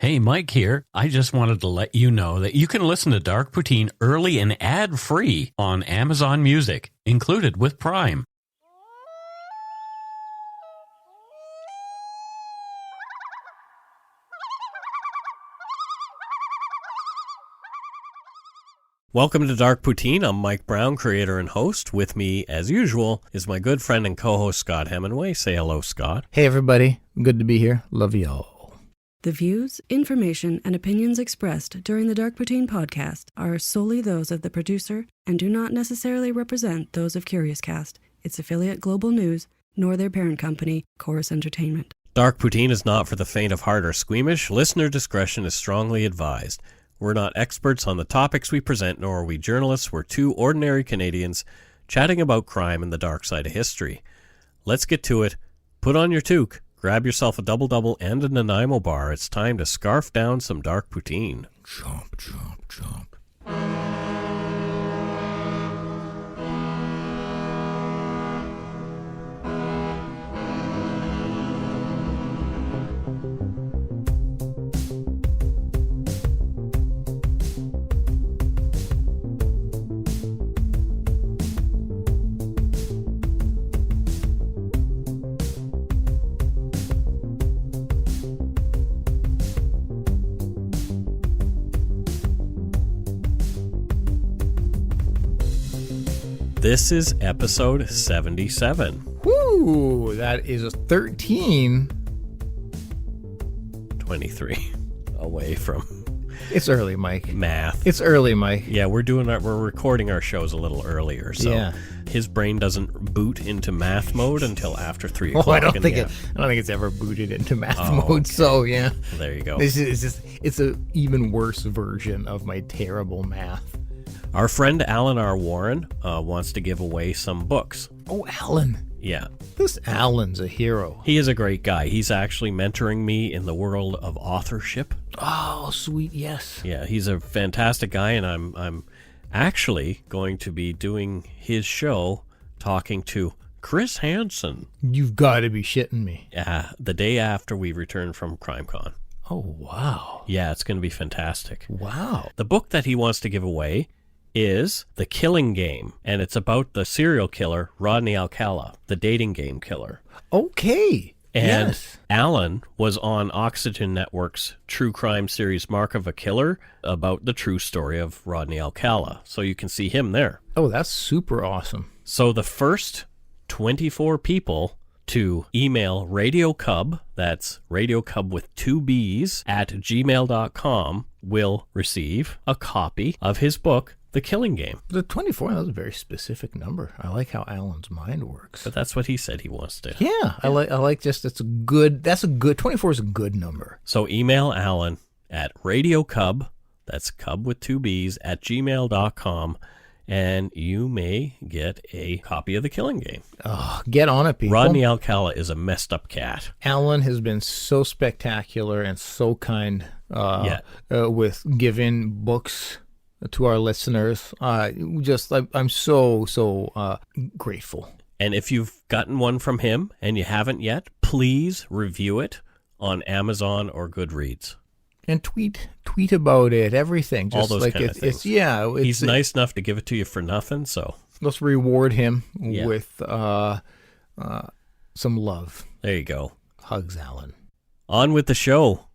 Hey, Mike here. I just wanted to let you know that you can listen to Dark Poutine early and ad-free on Amazon Music, included with Prime. Welcome to Dark Poutine. I'm Mike Brown, creator and host. With me, as usual, is my good friend and co-host Scott Hemingway. Say hello, Scott. Hey, everybody. Good to be here. Love y'all. The views, information, and opinions expressed during the Dark Poutine podcast are solely those of the producer and do not necessarily represent those of CuriousCast, its affiliate Global News, nor their parent company, Chorus Entertainment. Dark Poutine is not for the faint of heart or squeamish. Listener discretion is strongly advised. We're not experts on the topics we present, nor are we journalists. We're two ordinary Canadians chatting about crime and the dark side of history. Let's get to it. Put on your toque. Grab yourself a double-double and a Nanaimo bar. It's time to scarf down some Dark Poutine. Chomp, chomp, chomp. This is episode 77. Woo! That is a 13. 23 away from It's early, Mike. math. It's early, Mike. Yeah, we're recording our shows a little earlier, so Yeah. his brain doesn't boot into math mode until after 3 Oh, o'clock. I don't in think the it's ever booted into math Oh, mode. okay. So yeah, There you go. it's an even worse version of my terrible math. Our friend Alan R. Warren wants to give away some books. Oh, Alan. Yeah, This Alan's a hero. he is a great guy. He's actually mentoring me in the world of authorship. Oh, sweet, yes. Yeah, he's a fantastic guy, and I'm actually going to be doing his show talking to Chris Hansen You've got to be shitting me. the day after we return from CrimeCon. Oh, wow. Yeah, it's going to be fantastic. Wow. The book that he wants to give away is The Killing Game, and it's about the serial killer Rodney Alcala, the dating game killer. Okay. And yes. Alan was on Oxygen Network's true crime series Mark of a Killer about the true story of Rodney Alcala. So you can see him there. Oh, that's super awesome. So the first 24 people to email Radio Cub, that's Radio Cub with 2 B's, at gmail.com will receive a copy of his book, The Killing Game. The 24, that was a very specific number. I like how Alan's mind works. But that's what he said he wants to. Yeah, I like just, that's a good, 24 is a good number. So email Alan at Radio Cub, that's Cub with 2 B's, at gmail.com, and you may get a copy of The Killing Game. Oh, get on it, people. Rodney Alcala is a messed up cat. Alan has been so spectacular and so kind with giving books to our listeners. I'm so grateful. And if you've gotten one from him and you haven't yet, please review it on Amazon or Goodreads. And tweet about it, everything. All Just those like kind of things. He's nice enough to give it to you for nothing, so Let's reward him Yeah. with some love. there you go. Hugs, Alan. On with the show.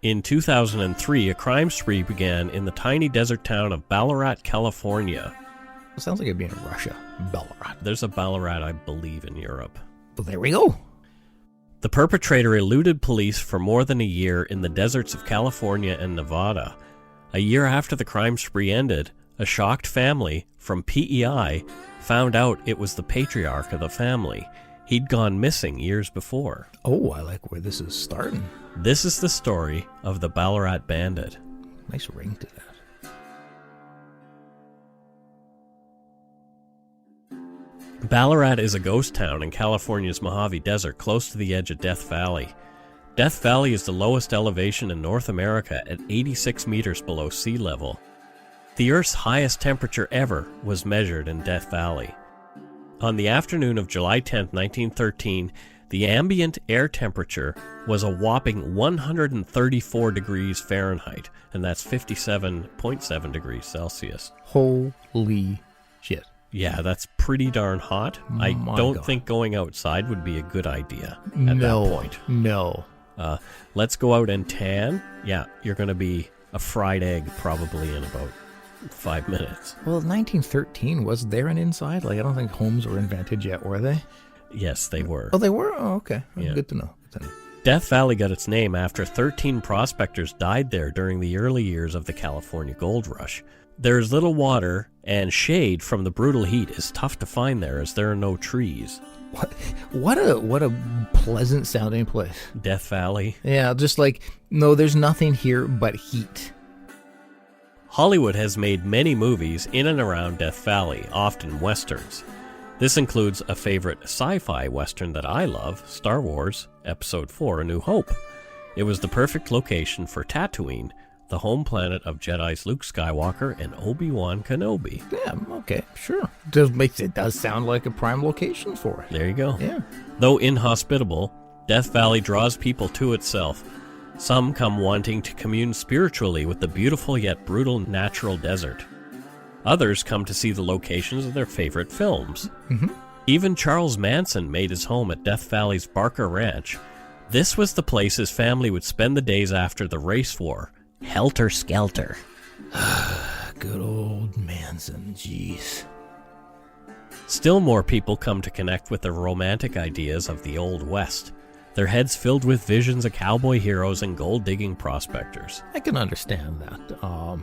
In 2003, a crime spree began in the tiny desert town of Ballarat, California. It sounds like it'd be in Russia. Ballarat. There's a Ballarat, I believe, in Europe. Well, there we go. The perpetrator eluded police for more than a year in the deserts of California and Nevada. A year after the crime spree ended, a shocked family from PEI found out it was the patriarch of the family. He'd gone missing years before. Oh, I like where this is starting. This is the story of the Ballarat Bandit. Nice ring to that. Ballarat is a ghost town in California's Mojave Desert, close to the edge of Death Valley. Death Valley is the lowest elevation in North America at 86 meters below sea level. The Earth's highest temperature ever was measured in Death Valley. On the afternoon of July 10, 1913, the ambient air temperature was a whopping 134 degrees Fahrenheit, and that's 57.7 degrees Celsius. Holy shit. Yeah, that's pretty darn hot. I don't think going outside would be a good idea at that point. No. Let's go out and tan. Yeah, you're going to be a fried egg probably in about 5 minutes. Well, 1913, was there an inside? Like, I don't think homes were invented yet, were they? Yes, they were. Oh, they were? Oh, okay. Yeah. Good to know. Death Valley got its name after 13 prospectors died there during the early years of the California gold rush. There's little water, and shade from the brutal heat is tough to find there as there are no trees. What a pleasant sounding place. Death Valley. Yeah, just like, no, there's nothing here but heat. Hollywood has made many movies in and around Death Valley, often westerns. This includes a favorite sci-fi western that I love, Star Wars, Episode 4, A New Hope. It was the perfect location for Tatooine, the home planet of Jedis Luke Skywalker and Obi-Wan Kenobi. Yeah, okay, sure. It does sound like a prime location for it. There you go. Yeah. Though inhospitable, Death Valley draws people to itself. Some come wanting to commune spiritually with the beautiful yet brutal natural desert. Others come to see the locations of their favorite films. Mm-hmm. Even Charles Manson made his home at Death Valley's Barker Ranch. This was the place his family would spend the days after the race war. Helter Skelter. Good old Manson, jeez. Still more people come to connect with the romantic ideas of the Old West, their heads filled with visions of cowboy heroes and gold-digging prospectors. I can understand that.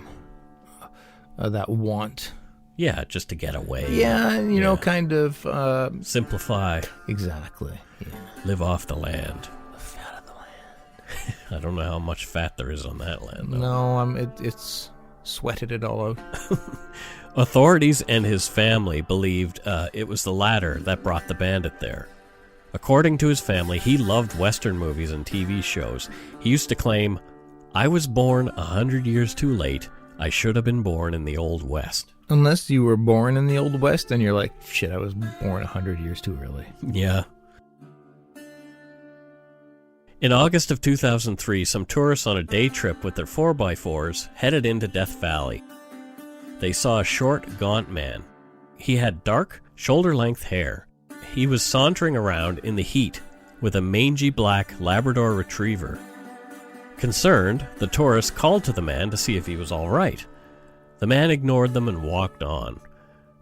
That want. Yeah, just to get away. Yeah, you know, kind of... simplify. Exactly, yeah. Live off the land. The fat of the land. I don't know how much fat there is on that land, though. No, it's sweated it all out. Authorities and his family believed it was the latter that brought the bandit there. According to his family, he loved Western movies and TV shows. He used to claim, "I was born 100 years too late. I should have been born in the Old West." Unless you were born in the Old West and you're like, shit, I was born 100 years too early. Yeah. In August of 2003, some tourists on a day trip with their 4x4s headed into Death Valley. They saw a short, gaunt man. He had dark, shoulder-length hair. He was sauntering around in the heat with a mangy black Labrador retriever. Concerned, the tourists called to the man to see if he was all right. The man ignored them and walked on.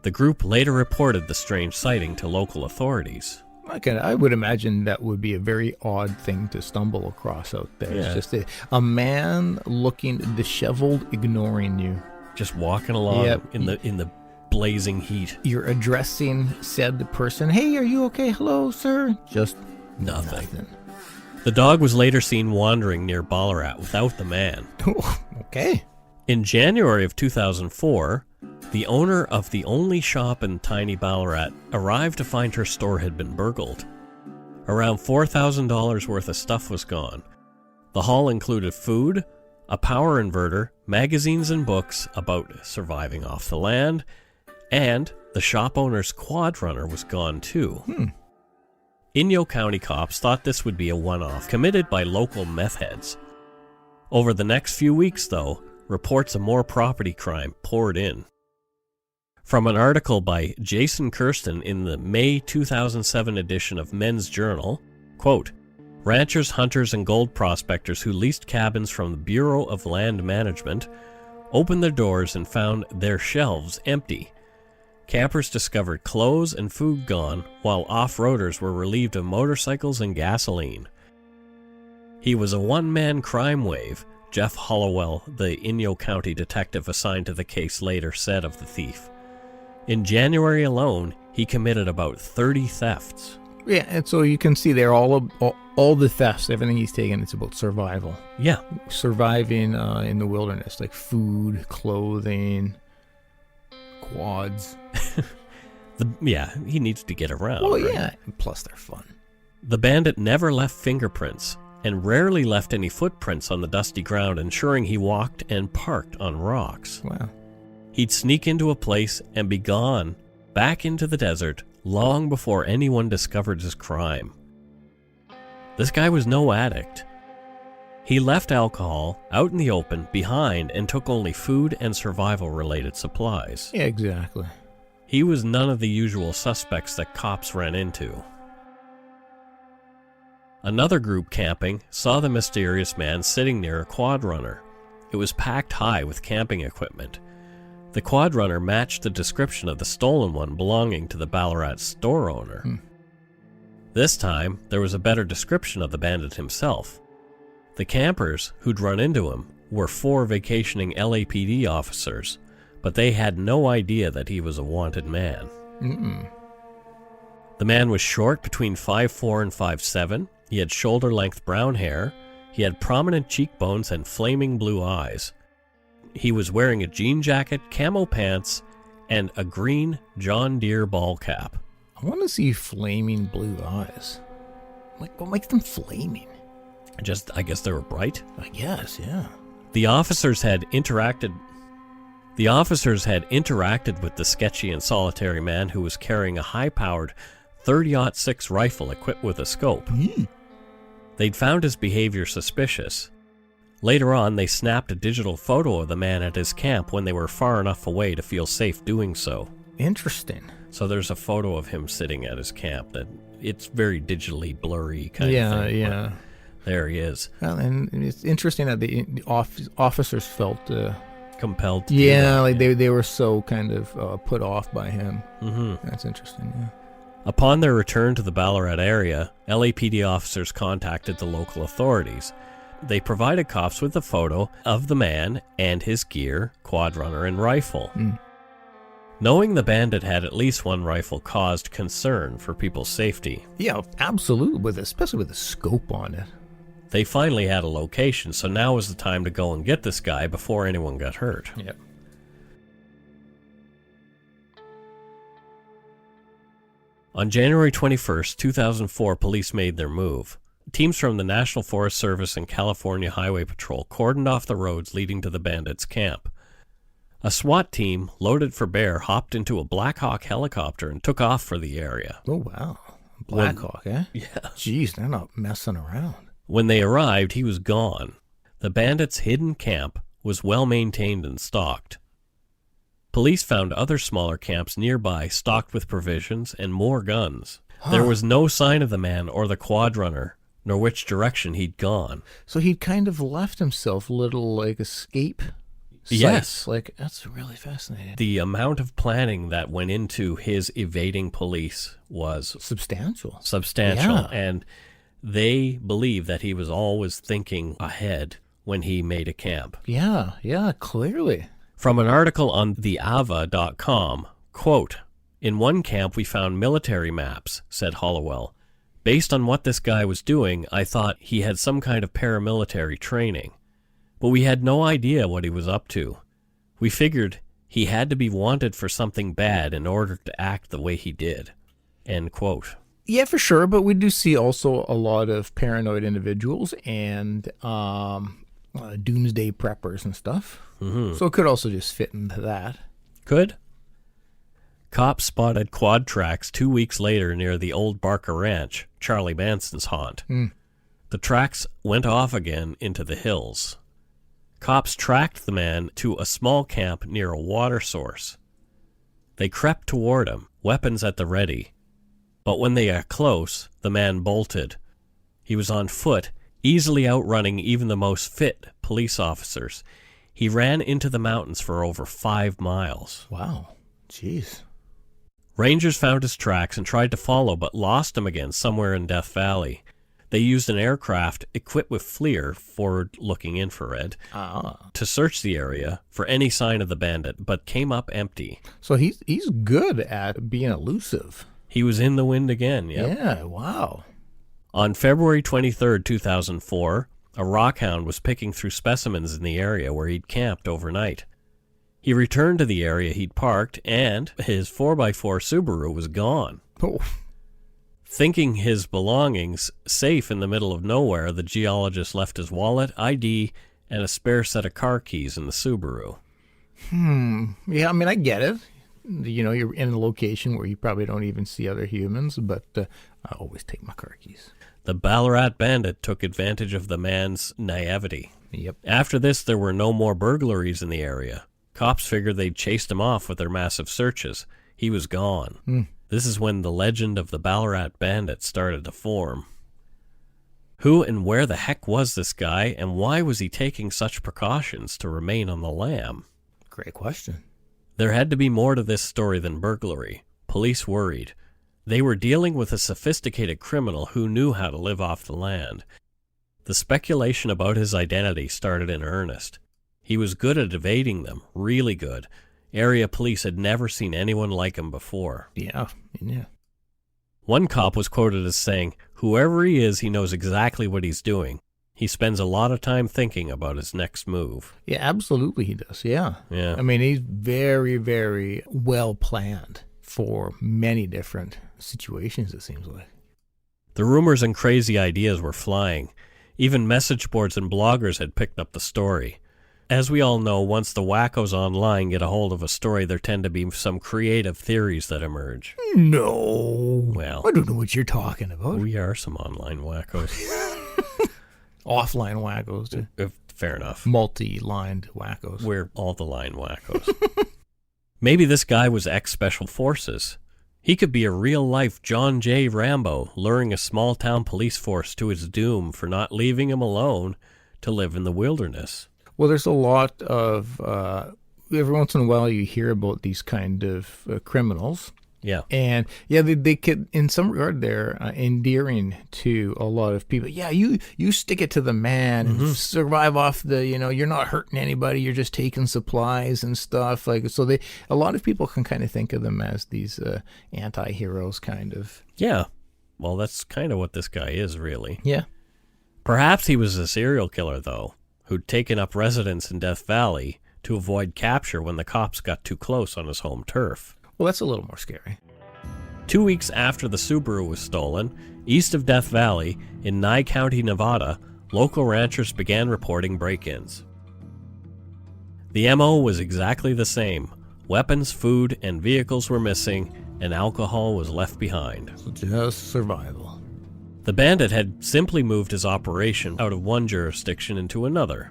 The group later reported the strange sighting to local authorities. I would imagine that would be a very odd thing to stumble across out there. Yeah. It's just a man looking disheveled, ignoring you. Just walking along Yep. in the blazing heat. You're addressing said person. Hey, are you okay? Hello, sir? Just Nothing. The dog was later seen wandering near Ballarat without the man. Okay. In January of 2004, the owner of the only shop in tiny Ballarat arrived to find her store had been burgled. Around $4,000 worth of stuff was gone. The haul included food, a power inverter, magazines and books about surviving off the land, and the shop owner's quad runner was gone too. Inyo County cops thought this would be a one-off committed by local meth heads. Over the next few weeks, though, reports of more property crime poured in. From an article by Jason Kirsten in the May 2007 edition of Men's Journal, quote, "Ranchers, hunters, and gold prospectors who leased cabins from the Bureau of Land Management opened their doors and found their shelves empty. Campers discovered clothes and food gone, while off-roaders were relieved of motorcycles and gasoline. He was a one-man crime wave," Jeff Hollowell, the Inyo County detective assigned to the case, later said of the thief. In January alone, he committed about 30 thefts. Yeah, and so you can see there all the thefts, everything he's taken, it's about survival. Yeah. Surviving in the wilderness, like food, clothing, quads. He needs to get around. Oh, right? yeah. Plus, they're fun. The bandit never left fingerprints and rarely left any footprints on the dusty ground, ensuring he walked and parked on rocks. Wow. He'd sneak into a place and be gone, back into the desert, long before anyone discovered his crime. This guy was no addict. He left alcohol out in the open behind and took only food and survival-related supplies. Yeah, exactly. He was none of the usual suspects that cops ran into. Another group camping saw the mysterious man sitting near a quad runner. It was packed high with camping equipment. The quad runner matched the description of the stolen one belonging to the Ballarat store owner. This time, there was a better description of the bandit himself. The campers who'd run into him were 4 vacationing LAPD officers, but they had no idea that he was a wanted man. The man was short, between 5'4" and 5'7". He had shoulder-length brown hair. He had prominent cheekbones and flaming blue eyes. He was wearing a jean jacket, camo pants, and a green John Deere ball cap. I want to see flaming blue eyes. Like, what makes them flaming? I guess they were bright. I guess, yeah. The officers had interacted with the sketchy and solitary man who was carrying a high-powered 30-06 rifle equipped with a scope. They'd found his behavior suspicious. Later on, they snapped a digital photo of the man at his camp when they were far enough away to feel safe doing so. Interesting. So there's a photo of him sitting at his camp that it's very digitally blurry kind of thing. Yeah. There he is. Well, and it's interesting that the officers felt compelled to do that. like they were so kind of put off by him. That's interesting, yeah. Upon their return to the Ballarat area, LAPD officers contacted the local authorities. They provided cops with a photo of the man and his gear, quad runner, and rifle. Knowing the bandit had at least one rifle caused concern for people's safety. Yeah, absolutely, especially with the scope on it. They finally had a location, so now was the time to go and get this guy before anyone got hurt. Yep. On January 21st, 2004, police made their move. Teams from the National Forest Service and California Highway Patrol cordoned off the roads leading to the bandits' camp. A SWAT team, loaded for bear, hopped into a Black Hawk helicopter and took off for the area. Oh, wow. Black Hawk, eh? Yeah. Jeez, they're not messing around. When they arrived, he was gone. The bandits' hidden camp was well maintained and stocked. Police found other smaller camps nearby stocked with provisions and more guns. There was no sign of the man or the quad runner, nor which direction he'd gone. So he'd kind of left himself little, like, escape sites. Yes. Like, that's really fascinating. The amount of planning that went into his evading police was substantial. Yeah. And they believe that he was always thinking ahead when he made a camp. Yeah, clearly. From an article on theava.com, quote, "In one camp we found military maps," said Hollowell. "Based on what this guy was doing, I thought he had some kind of paramilitary training. But we had no idea what he was up to. We figured he had to be wanted for something bad in order to act the way he did." End quote. Yeah, for sure, but we do see also a lot of paranoid individuals and doomsday preppers and stuff. So it could also just fit into that. Could. Cops spotted quad tracks 2 weeks later near the old Barker Ranch, Charlie Manson's haunt. The tracks went off again into the hills. Cops tracked the man to a small camp near a water source. They crept toward him, weapons at the ready. But when they got close, the man bolted. He was on foot, easily outrunning even the most fit police officers. He ran into the mountains for over 5 miles. Wow. Jeez. Rangers found his tracks and tried to follow, but lost him again somewhere in Death Valley. They used an aircraft equipped with FLIR, forward-looking infrared, to search the area for any sign of the bandit, but came up empty. So he's good at being elusive. He was in the wind again, Yeah, wow. On February 23rd, 2004, a rockhound was picking through specimens in the area where he'd camped overnight. He returned to the area he'd parked, and his 4x4 Subaru was gone. Oh. Thinking his belongings safe in the middle of nowhere, the geologist left his wallet, ID, and a spare set of car keys in the Subaru. Yeah, I mean, I get it. you're in a location where you probably don't even see other humans, but I always take my car keys. The Ballarat Bandit took advantage of the man's naivety. Yep. After this, there were no more burglaries in the area. Cops figured they'd chased him off with their massive searches. He was gone. This is when the legend of the Ballarat Bandit started to form. Who and where the heck was this guy, and why was he taking such precautions to remain on the lam? Great question. There had to be more to this story than burglary. Police worried. They were dealing with a sophisticated criminal who knew how to live off the land. The speculation about his identity started in earnest. He was good at evading them, really good. Area police had never seen anyone like him before. Yeah. One cop was quoted as saying, "Whoever he is, he knows exactly what he's doing. He spends a lot of time thinking about his next move." Yeah, absolutely he does, yeah. Yeah. I mean, he's very, very well planned for many different situations, it seems like. The rumors and crazy ideas were flying. Even message boards and bloggers had picked up the story. As we all know, once the wackos online get a hold of a story, there tend to be some creative theories that emerge. No. Well, I don't know what you're talking about. we are some online wackos. Offline wackos, too. Fair enough. Multi-lined wackos. We're all the line wackos. Maybe this guy was ex-Special Forces. He could be a real-life John J. Rambo, luring a small-town police force to its doom for not leaving him alone to live in the wilderness. Well, there's a lot of, every once in a while you hear about these kind of criminals. Yeah. And, yeah, they could, in some regard, they're endearing to a lot of people. Yeah, you stick it to the man and survive off the, you're not hurting anybody. You're just taking supplies and stuff. So a lot of people can kind of think of them as these anti-heroes kind of. Yeah. Well, that's kind of what this guy is, really. Yeah. Perhaps he was a serial killer, though, who'd taken up residence in Death Valley to avoid capture when the cops got too close on his home turf. Well, that's a little more scary. 2 weeks after the Subaru was stolen, east of Death Valley, in Nye County, Nevada, local ranchers began reporting break-ins. The MO was exactly the same. Weapons, food, and vehicles were missing, and alcohol was left behind. So just survival. The bandit had simply moved his operation out of one jurisdiction into another.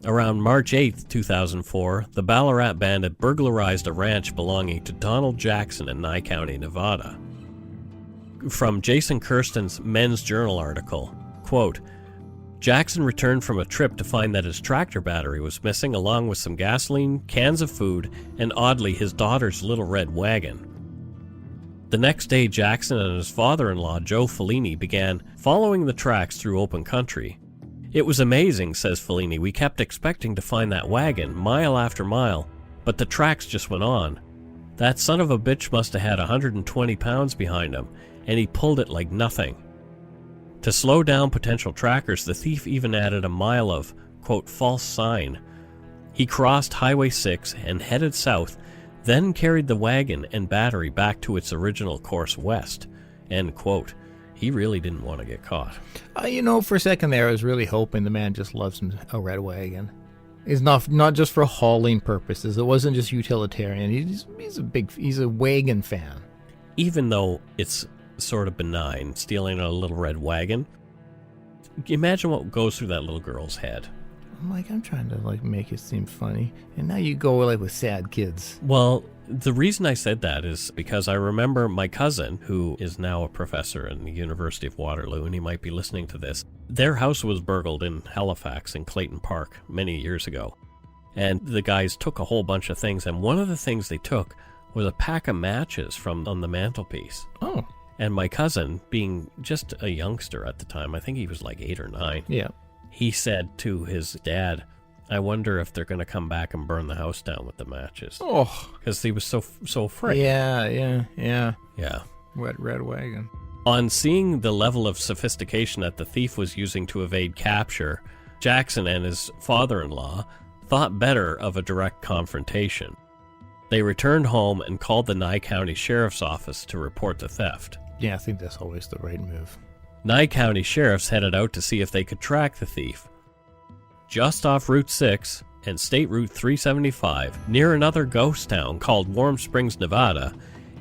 Around March 8, 2004, the Ballarat Bandit burglarized a ranch belonging to Donald Jackson in Nye County, Nevada. From Jason Kirsten's Men's Journal article, quote, Jackson returned from a trip to find that his tractor battery was missing along with some gasoline, cans of food, and oddly his daughter's little red wagon. The next day, Jackson and his father-in-law, Joe Fellini, began following the tracks through open country. It was amazing, says Fellini. We kept expecting to find that wagon, mile after mile, but the tracks just went on. That son of a bitch must have had 120 pounds behind him, and he pulled it like nothing. To slow down potential trackers, the thief even added a mile of, quote, false sign. He crossed Highway 6 and headed south, then carried the wagon and battery back to its original course west, end quote. He really didn't want to get caught. For a second there, I was really hoping the man just loves a red wagon. It's not just for hauling purposes. It wasn't just utilitarian. He's a wagon fan. Even though it's sort of benign, stealing a little red wagon, imagine what goes through that little girl's head. I'm trying to make it seem funny, and now you go with sad kids. Well, the reason I said that is because I remember my cousin, who is now a professor in the University of Waterloo, and he might be listening to this. Their house was burgled in Halifax in Clayton Park many years ago. And the guys took a whole bunch of things, and one of the things they took was a pack of matches from on the mantelpiece. Oh. And my cousin, being just a youngster at the time, I think he was like 8 or 9. Yeah. He said to his dad, I wonder if they're going to come back and burn the house down with the matches. Oh. Because he was so afraid. Yeah. Yeah. Red wagon. On seeing the level of sophistication that the thief was using to evade capture, Jackson and his father-in-law thought better of a direct confrontation. They returned home and called the Nye County Sheriff's Office to report the theft. Yeah, I think that's always the right move. Nye County sheriffs headed out to see if they could track the thief. Just off Route 6, and State Route 375 near another ghost town called Warm Springs, Nevada.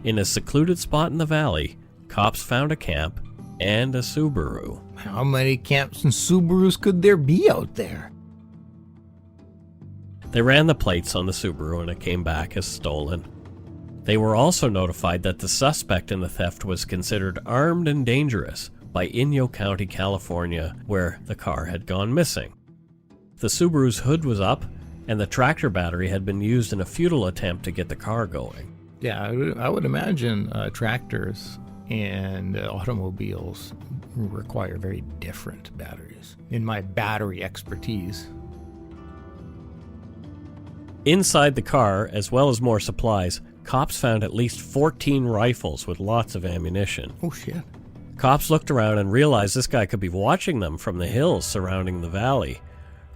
In a secluded spot in the valley, cops found a camp and a Subaru. How many camps and Subarus could there be out there? They ran the plates on the Subaru and it came back as stolen. They were also notified that the suspect in the theft was considered armed and dangerous by Inyo County, California, where the car had gone missing. The Subaru's hood was up, and the tractor battery had been used in a futile attempt to get the car going. Yeah, I would imagine tractors and automobiles require very different batteries, in my battery expertise. Inside the car, as well as more supplies, cops found at least 14 rifles with lots of ammunition. Oh, shit. Cops looked around and realized this guy could be watching them from the hills surrounding the valley.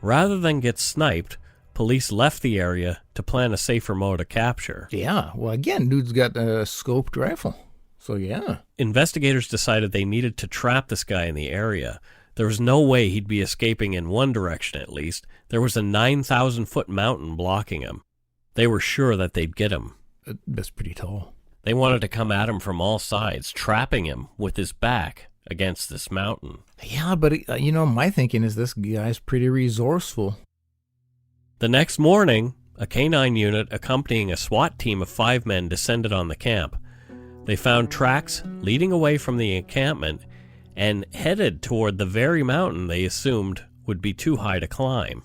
Rather than get sniped, police left the area to plan a safer mode of capture. Yeah, well, again, dude's got a scoped rifle. So, yeah. Investigators decided they needed to trap this guy in the area. There was no way he'd be escaping in one direction, at least. There was a 9,000-foot mountain blocking him. They were sure that they'd get him. That's pretty tall. They wanted to come at him from all sides, trapping him with his back against this mountain. Yeah, but, my thinking is this guy's pretty resourceful. The next morning, a K-9 unit accompanying a SWAT team of 5 men descended on the camp. They found tracks leading away from the encampment and headed toward the very mountain they assumed would be too high to climb.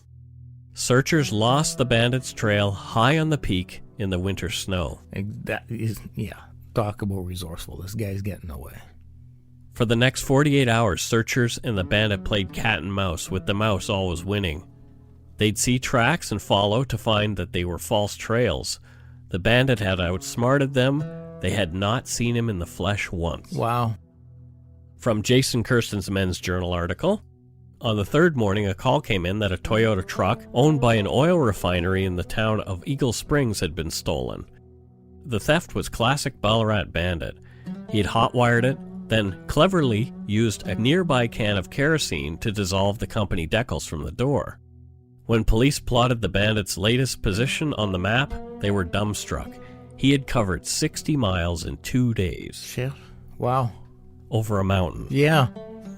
Searchers lost the bandits' trail high on the peak in the winter snow. That is, talk about resourceful. This guy's getting away. For the next 48 hours, searchers and the bandit played cat and mouse, with the mouse always winning. They'd see tracks and follow to find that they were false trails. The bandit had outsmarted them. They had not seen him in the flesh once. Wow. From Jason Kirsten's Men's Journal article, on the third morning, a call came in that a Toyota truck owned by an oil refinery in the town of Eagle Springs had been stolen. The theft was classic Ballarat Bandit. He had hotwired it, then cleverly used a nearby can of kerosene to dissolve the company decals from the door. When police plotted the bandit's latest position on the map, they were dumbstruck. He had covered 60 miles in 2 days. Shit. Wow. Over a mountain. Yeah.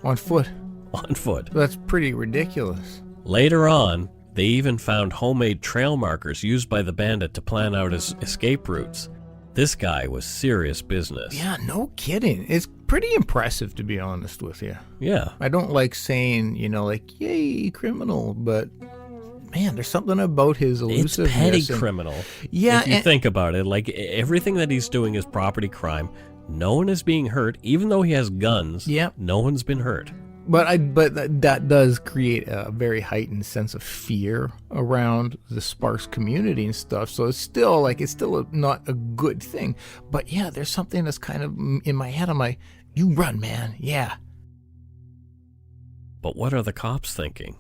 On foot. On foot. That's pretty ridiculous. Later on, they even found homemade trail markers used by the bandit to plan out his escape routes. This guy was serious business. Yeah, no kidding. It's pretty impressive, to be honest with you. Yeah. I don't like saying, yay, criminal, but man, there's something about his elusiveness. It's petty criminal. Yeah. If you think about it, like everything that he's doing is property crime. No one is being hurt, even though he has guns. Yep. No one's been hurt. But that does create a very heightened sense of fear around the sparse community and stuff. So it's still not a good thing. But yeah, there's something that's kind of in my head. I'm like, you run, man. Yeah. But what are the cops thinking?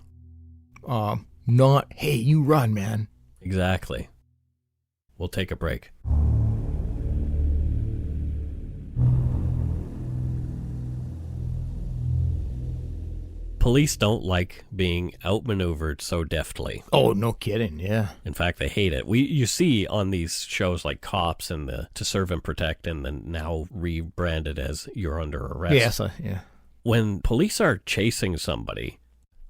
Not, hey, you run, man. Exactly. We'll take a break. Police don't like being outmaneuvered so deftly. Oh, no kidding, yeah. In fact, they hate it. You see on these shows like Cops and the To Serve and Protect, and then now rebranded as You're Under Arrest. Yes, yeah. When police are chasing somebody,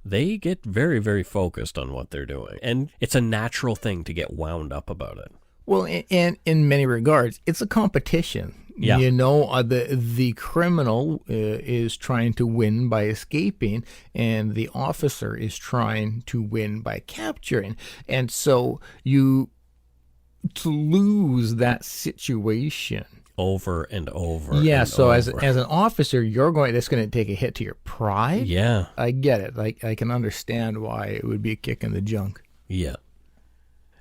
they get very, very focused on what they're doing. And it's a natural thing to get wound up about it. Well, and in many regards, it's a competition. Yeah. The criminal is trying to win by escaping, and the officer is trying to win by capturing. And so to lose that situation over and over. Yeah, and so over. as an officer, that's going to take a hit to your pride. Yeah. I get it. I can understand why it would be a kick in the junk. Yeah.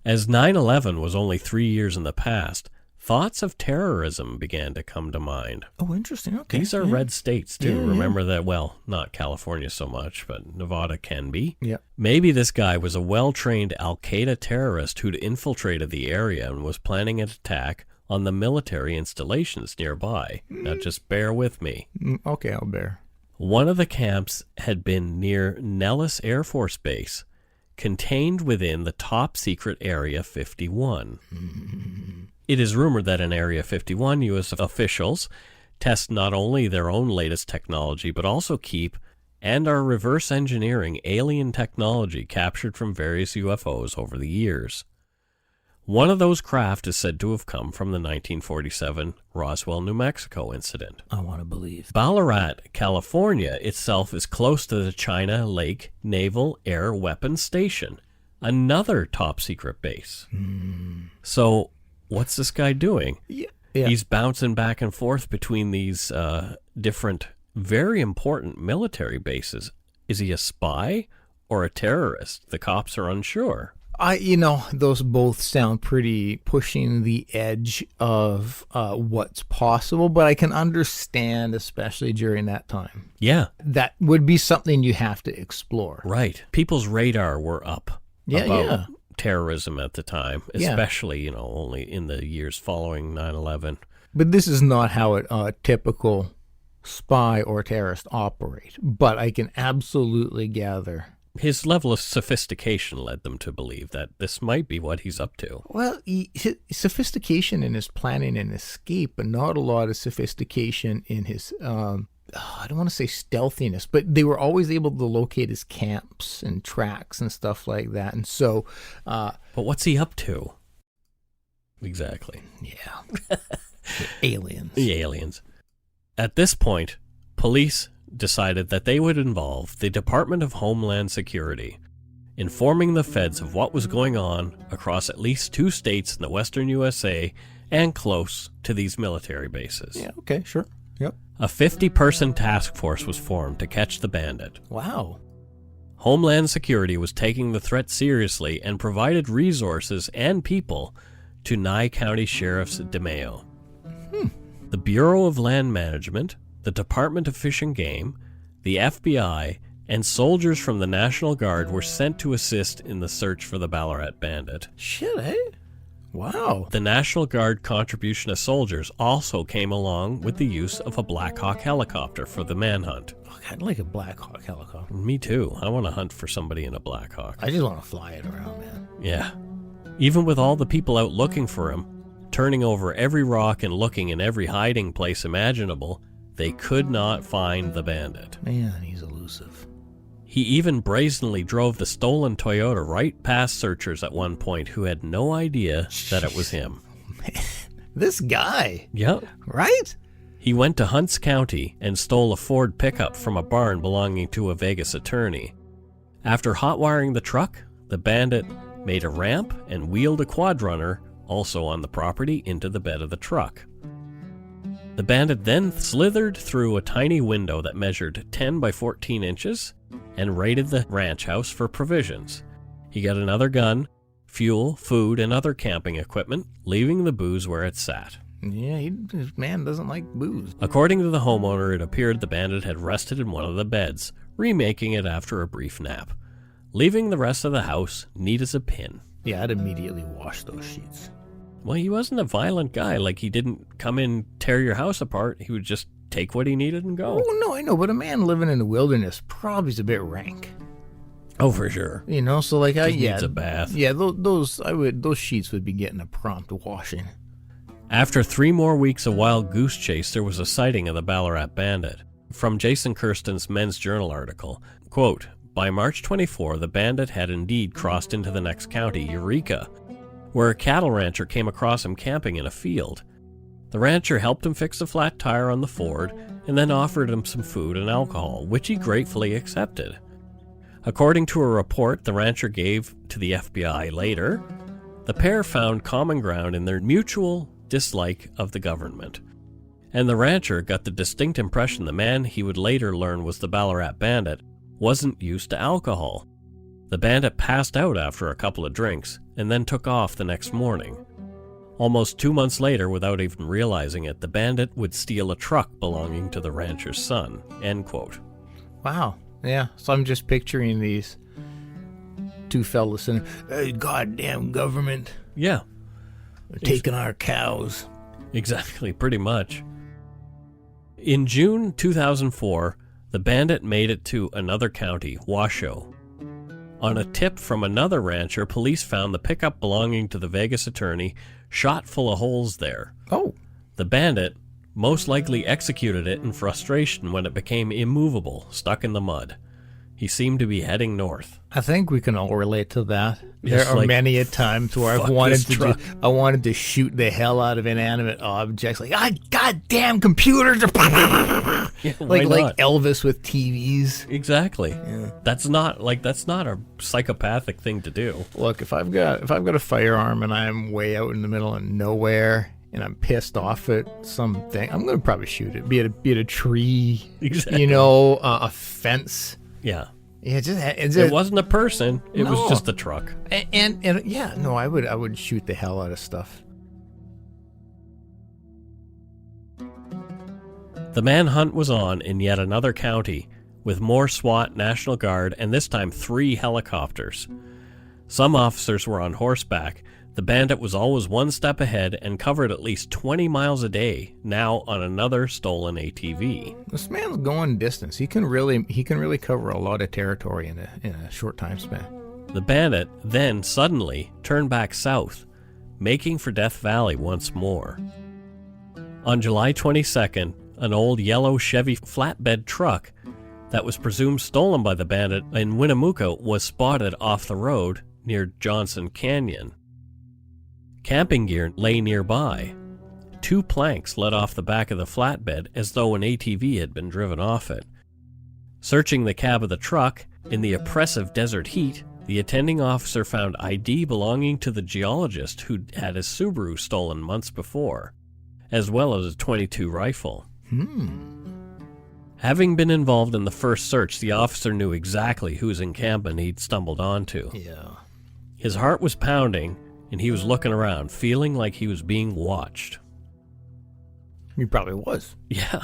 As 9/11 was only 3 years in the past, thoughts of terrorism began to come to mind. Oh, interesting. Okay. These are red states, too. Yeah, Remember that, well, not California so much, but Nevada can be. Yeah. Maybe this guy was a well-trained Al-Qaeda terrorist who'd infiltrated the area and was planning an attack on the military installations nearby. Now, just bear with me. Okay, I'll bear. One of the camps had been near Nellis Air Force Base. contained within the top-secret Area 51. It is rumored that in Area 51, U.S. officials test not only their own latest technology, but also keep and are reverse engineering alien technology captured from various UFOs over the years. One of those craft is said to have come from the 1947 Roswell, New Mexico incident. I want to believe. Ballarat, California itself is close to the China Lake Naval Air Weapons Station, another top-secret base. So, what's this guy doing? Yeah. He's bouncing back and forth between these different, very important military bases. Is he a spy or a terrorist? The cops are unsure. Those both sound pretty pushing the edge of what's possible, but I can understand, especially during that time. Yeah. That would be something you have to explore. Right. People's radar were up about terrorism at the time, especially, only in the years following 9/11. But this is not how a typical spy or terrorist operate, but I can absolutely gather. His level of sophistication led them to believe that this might be what he's up to. Well, his sophistication in his planning and escape, but not a lot of sophistication in his, I don't want to say stealthiness, but they were always able to locate his camps and tracks and stuff like that. And so... but what's he up to? Exactly. Yeah. The aliens. The aliens. At this point, police decided that they would involve the Department of Homeland Security, informing the feds of what was going on across at least 2 states in the western USA and close to these military bases. Yeah, okay, sure. Yep. A 50-person task force was formed to catch the bandit. Wow. Homeland Security was taking the threat seriously and provided resources and people to Nye County Sheriff's DeMayo. The Bureau of Land Management, the Department of Fish and Game, the FBI, and soldiers from the National Guard were sent to assist in the search for the Ballarat Bandit. Shit, eh? Wow. The National Guard contribution of soldiers also came along with the use of a Black Hawk helicopter for the manhunt. Oh, I'd like a Black Hawk helicopter. Me too. I want to hunt for somebody in a Black Hawk. I just want to fly it around, man. Yeah. Even with all the people out looking for him, turning over every rock and looking in every hiding place imaginable, they could not find the bandit. Man, he's elusive. He even brazenly drove the stolen Toyota right past searchers at one point who had no idea that it was him. Man, this guy. Yep. Right? He went to Hunts County and stole a Ford pickup from a barn belonging to a Vegas attorney. After hotwiring the truck, the bandit made a ramp and wheeled a quad runner, also on the property, into the bed of the truck. The bandit then slithered through a tiny window that measured 10 by 14 inches and raided the ranch house for provisions. He got another gun, fuel, food, and other camping equipment, leaving the booze where it sat. Yeah, this man doesn't like booze. According to the homeowner, it appeared the bandit had rested in one of the beds, remaking it after a brief nap, leaving the rest of the house neat as a pin. Yeah, I'd immediately wash those sheets. Well, he wasn't a violent guy. Like, he didn't come in, tear your house apart. He would just take what he needed and go. Oh, no, I know, but a man living in the wilderness probably is a bit rank. Oh, for sure. So like, Needs a bath. Yeah, those sheets would be getting a prompt washing. After 3 more weeks of wild goose chase, there was a sighting of the Ballarat Bandit. From Jason Kirsten's Men's Journal article, quote, "By March 24, the bandit had indeed crossed into the next county, Eureka, where a cattle rancher came across him camping in a field. The rancher helped him fix a flat tire on the Ford and then offered him some food and alcohol, which he gratefully accepted. According to a report the rancher gave to the FBI later, the pair found common ground in their mutual dislike of the government, and the rancher got the distinct impression the man he would later learn was the Ballarat Bandit wasn't used to alcohol. The bandit passed out after a couple of drinks and then took off the next morning. Almost 2 months later, without even realizing it, the bandit would steal a truck belonging to the rancher's son." End quote. Wow. Yeah, so I'm just picturing these 2 fellas saying, "Hey, goddamn government. Yeah. They're taking our cows." Exactly, pretty much. In June 2004, the bandit made it to another county, Washoe. On a tip from another rancher, police found the pickup belonging to the Vegas attorney shot full of holes there. Oh. The bandit most likely executed it in frustration when it became immovable, stuck in the mud. He seemed to be heading north. I think we can all relate to that. Yes, There are like, many a times where fuck I've wanted this to truck. I wanted to shoot the hell out of inanimate objects, like goddamn computers, Yeah, why like not? Elvis with TVs. Exactly. Yeah. That's not a psychopathic thing to do. Look, if I've got a firearm and I'm way out in the middle of nowhere and I'm pissed off at something, I'm gonna probably shoot it. Be it a tree, Exactly. a fence. Yeah. Yeah, It wasn't a person. It was just a truck. And yeah, no, I would shoot the hell out of stuff. The manhunt was on in yet another county, with more SWAT, National Guard, and this time 3 helicopters. Some officers were on horseback. The bandit was always one step ahead and covered at least 20 miles a day, now on another stolen ATV. This man's going distance. He can really cover a lot of territory in a short time span. The bandit then suddenly turned back south, making for Death Valley once more. On July 22nd, an old yellow Chevy flatbed truck that was presumed stolen by the bandit in Winnemucca was spotted off the road near Johnson Canyon. Camping gear lay nearby. 2 planks led off the back of the flatbed as though an ATV had been driven off it. Searching the cab of the truck, in the oppressive desert heat, the attending officer found ID belonging to the geologist who'd had his Subaru stolen months before, as well as a .22 rifle. Having been involved in the first search, the officer knew exactly whose encampment he'd stumbled onto. Yeah. His heart was pounding, and he was looking around, feeling like he was being watched. He probably was. Yeah.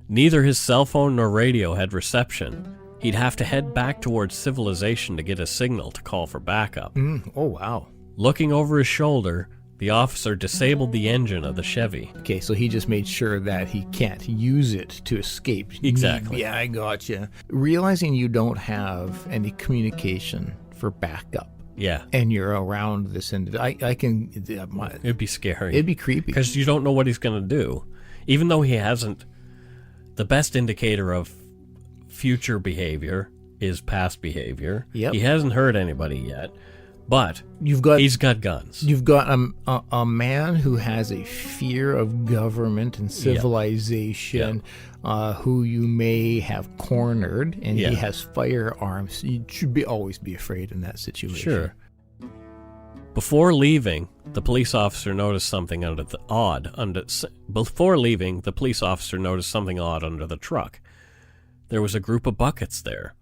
Neither his cell phone nor radio had reception. He'd have to head back towards civilization to get a signal to call for backup. Oh, wow. Looking over his shoulder, the officer disabled the engine of the Chevy. Okay, so he just made sure that he can't use it to escape. Exactly. Yeah, I gotcha. Realizing you don't have any communication for backup. Yeah. And you're around this individual. It'd be scary. It'd be creepy. Because you don't know what he's going to do. Even though he hasn't, the best indicator of future behavior is past behavior. Yep. He hasn't hurt anybody yet, but he's got guns. You've got a man who has a fear of government and civilization, who you may have cornered, and he has firearms. You should always be afraid in that situation. Sure. Before leaving, the police officer noticed something odd under the truck. There was a group of buckets there.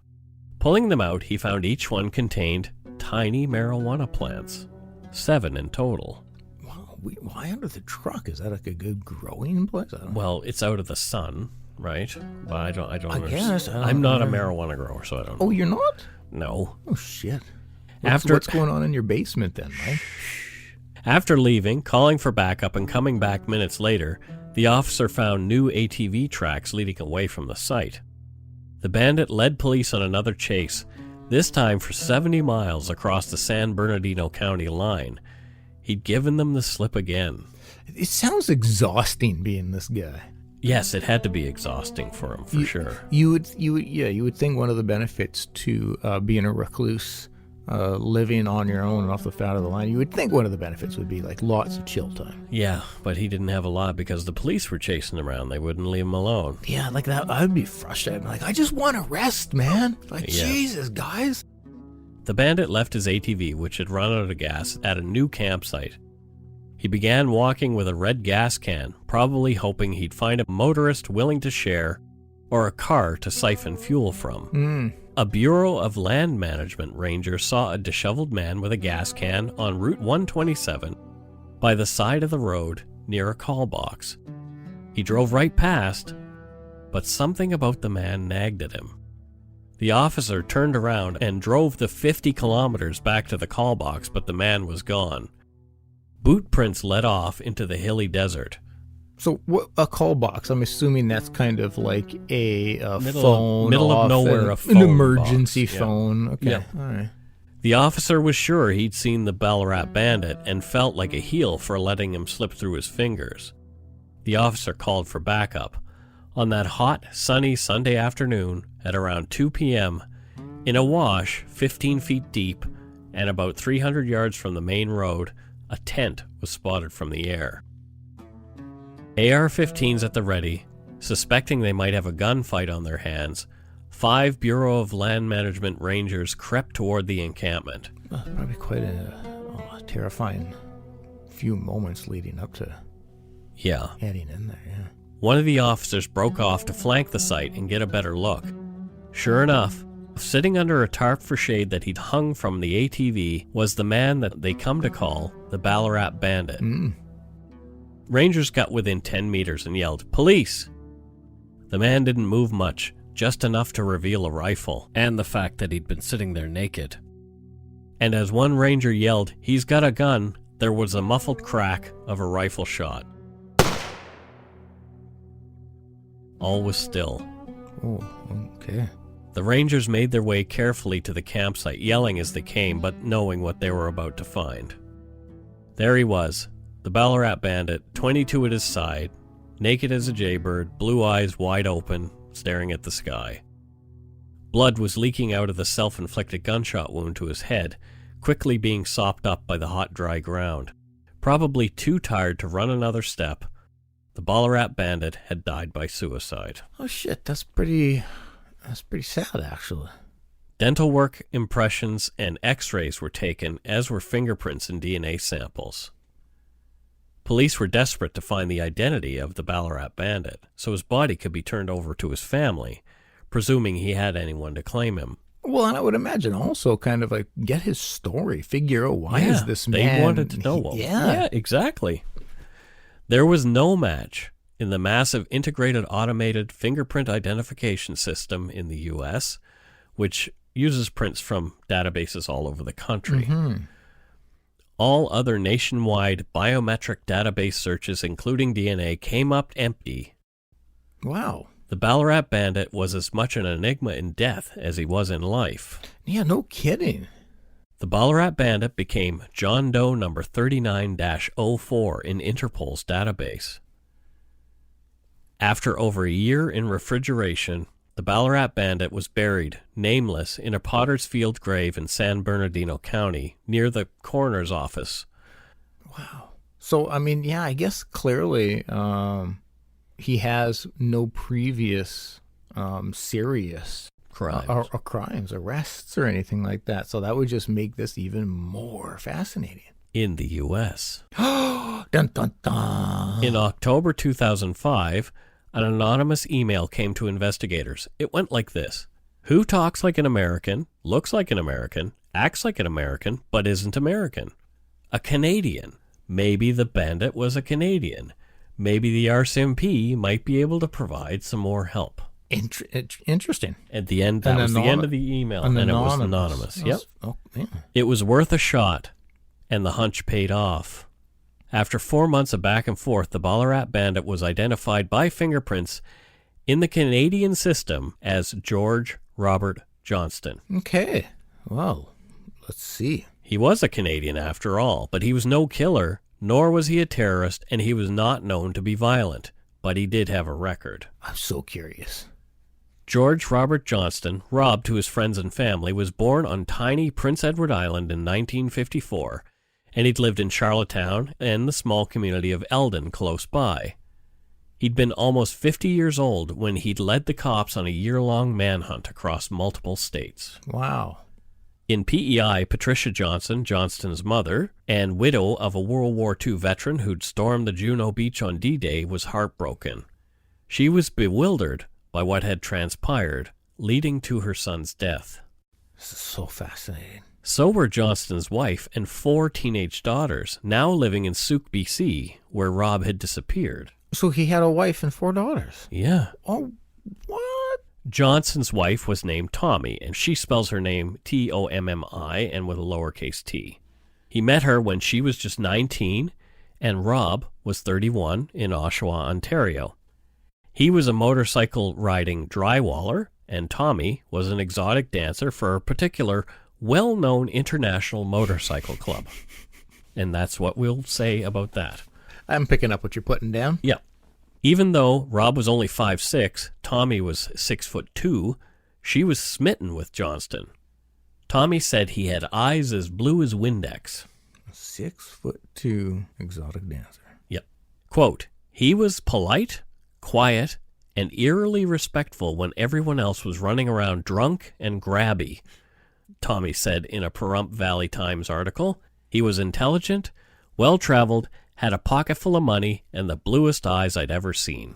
Pulling them out, he found each one contained tiny marijuana plants, 7 in total. Wow, why under the truck? Is that like a good growing place? Well, it's out of the sun, right? But I don't understand. Guess. I'm not a marijuana grower, so I don't know. Oh, you're not? No. Oh, shit. What's going on in your basement then, Mike? After leaving, calling for backup, and coming back minutes later, the officer found new ATV tracks leading away from the site. The bandit led police on another chase, this time for 70 miles across the San Bernardino County line. He'd given them the slip again. It sounds exhausting being this guy. Yes, it had to be exhausting for him, for sure. You would think one of the benefits to being a recluse, living on your own and off the fat of the line, you would think one of the benefits would be like lots of chill time. Yeah, but he didn't have a lot because the police were chasing him around. They wouldn't leave him alone. Yeah, like that, I would be frustrated. Like, I just want to rest, man. Like, Jesus, guys. The bandit left his ATV, which had run out of gas, at a new campsite. He began walking with a red gas can, probably hoping he'd find a motorist willing to share or a car to siphon fuel from. A Bureau of Land Management ranger saw a disheveled man with a gas can on Route 127 by the side of the road near a call box. He drove right past, but something about the man nagged at him. The officer turned around and drove the 50 kilometers back to the call box, but the man was gone. Boot prints led off into the hilly desert. So what, a call box? I'm assuming that's kind of like a Middle phone, of nowhere, a phone an emergency box. phone. Okay, Yeah. all right. The officer was sure he'd seen the Ballarat Bandit and felt like a heel for letting him slip through his fingers. The officer called for backup. On that hot, sunny Sunday afternoon at around 2 p.m., in a wash 15 feet deep and about 300 yards from the main road, a tent was spotted from the air. AR-15s at the ready, suspecting they might have a gunfight on their hands, 5 Bureau of Land Management Rangers crept toward the encampment. Probably quite a terrifying few moments leading up to heading in there, yeah. One of the officers broke off to flank the site and get a better look. Sure enough, sitting under a tarp for shade that he'd hung from the ATV was the man that they come to call the Ballarat Bandit. Rangers got within 10 meters and yelled, "Police!" The man didn't move much, just enough to reveal a rifle, and the fact that he'd been sitting there naked. And as one ranger yelled, "He's got a gun," there was a muffled crack of a rifle shot. All was still. Oh, okay. The rangers made their way carefully to the campsite, yelling as they came, but knowing what they were about to find. There he was, the Ballarat Bandit, 22 at his side, naked as a jaybird, blue eyes wide open, staring at the sky. Blood was leaking out of the self-inflicted gunshot wound to his head, quickly being sopped up by the hot, dry ground. Probably too tired to run another step, the Ballarat Bandit had died by suicide. Oh shit, that's pretty sad, actually. Dental work, impressions, and x-rays were taken, as were fingerprints and DNA samples. Police were desperate to find the identity of the Ballarat Bandit, so his body could be turned over to his family, presuming he had anyone to claim him. Well, and I would imagine also kind of like get his story, figure out why is this man... They wanted to know. Yeah, exactly. There was no match in the massive integrated automated fingerprint identification system in the U.S., which uses prints from databases all over the country. All other nationwide biometric database searches, including DNA, came up empty. Wow. The Ballarat Bandit was as much an enigma in death as he was in life. Yeah, no kidding. The Ballarat Bandit became John Doe number 39-04 in Interpol's database. After over a year in refrigeration, the Ballarat Bandit was buried, nameless, in a potter's field grave in San Bernardino County, near the coroner's office. Wow. So, I mean, yeah, I guess clearly he has no previous serious crimes, arrests, or anything like that. So that would just make this even more fascinating. In the U.S. Dun, dun, dun. In October 2005, an anonymous email came to investigators. It went like this: who talks like an American, looks like an American, acts like an American, but isn't American? A Canadian. Maybe the bandit was a Canadian. Maybe the RCMP might be able to provide some more help. Interesting. At the end, that was the end of the email, and it was anonymous. Yep. Oh, yeah. It was worth a shot, and the hunch paid off. After 4 months of back and forth, the Ballarat Bandit was identified by fingerprints in the Canadian system as George Robert Johnston. Okay. Well, let's see. He was a Canadian after all, but he was no killer, nor was he a terrorist, and he was not known to be violent, but he did have a record. I'm so curious. George Robert Johnston, Rob to his friends and family, was born on tiny Prince Edward Island in 1954, and he'd lived in Charlottetown and the small community of Eldon close by. He'd been almost 50 years old when he'd led the cops on a year-long manhunt across multiple states. Wow. In PEI, Patricia Johnson, Johnston's mother, and widow of a World War II veteran who'd stormed the Juno Beach on D-Day, was heartbroken. She was bewildered by what had transpired, leading to her son's death. This is so fascinating. So were Johnston's wife and 4 teenage daughters, now living in Souk, BC, where Rob had disappeared. So he had a wife and 4 daughters? Yeah. Oh, what? Johnson's wife was named Tommy, and she spells her name Tommi and with a lowercase t. He met her when she was just 19, and Rob was 31 in Oshawa, Ontario. He was a motorcycle-riding drywaller, and Tommy was an exotic dancer for a particular well-known international motorcycle club. And that's what we'll say about that. I'm picking up what you're putting down. Yeah. Even though Rob was only 5'6", Tommy was 6'2", she was smitten with Johnston. Tommy said he had eyes as blue as Windex. 6'2" exotic dancer. Yep. Quote, he was polite, quiet, and eerily respectful when everyone else was running around drunk and grabby, Tommy said in a Pahrump Valley Times article. He was intelligent, well-traveled, had a pocket full of money, and the bluest eyes I'd ever seen.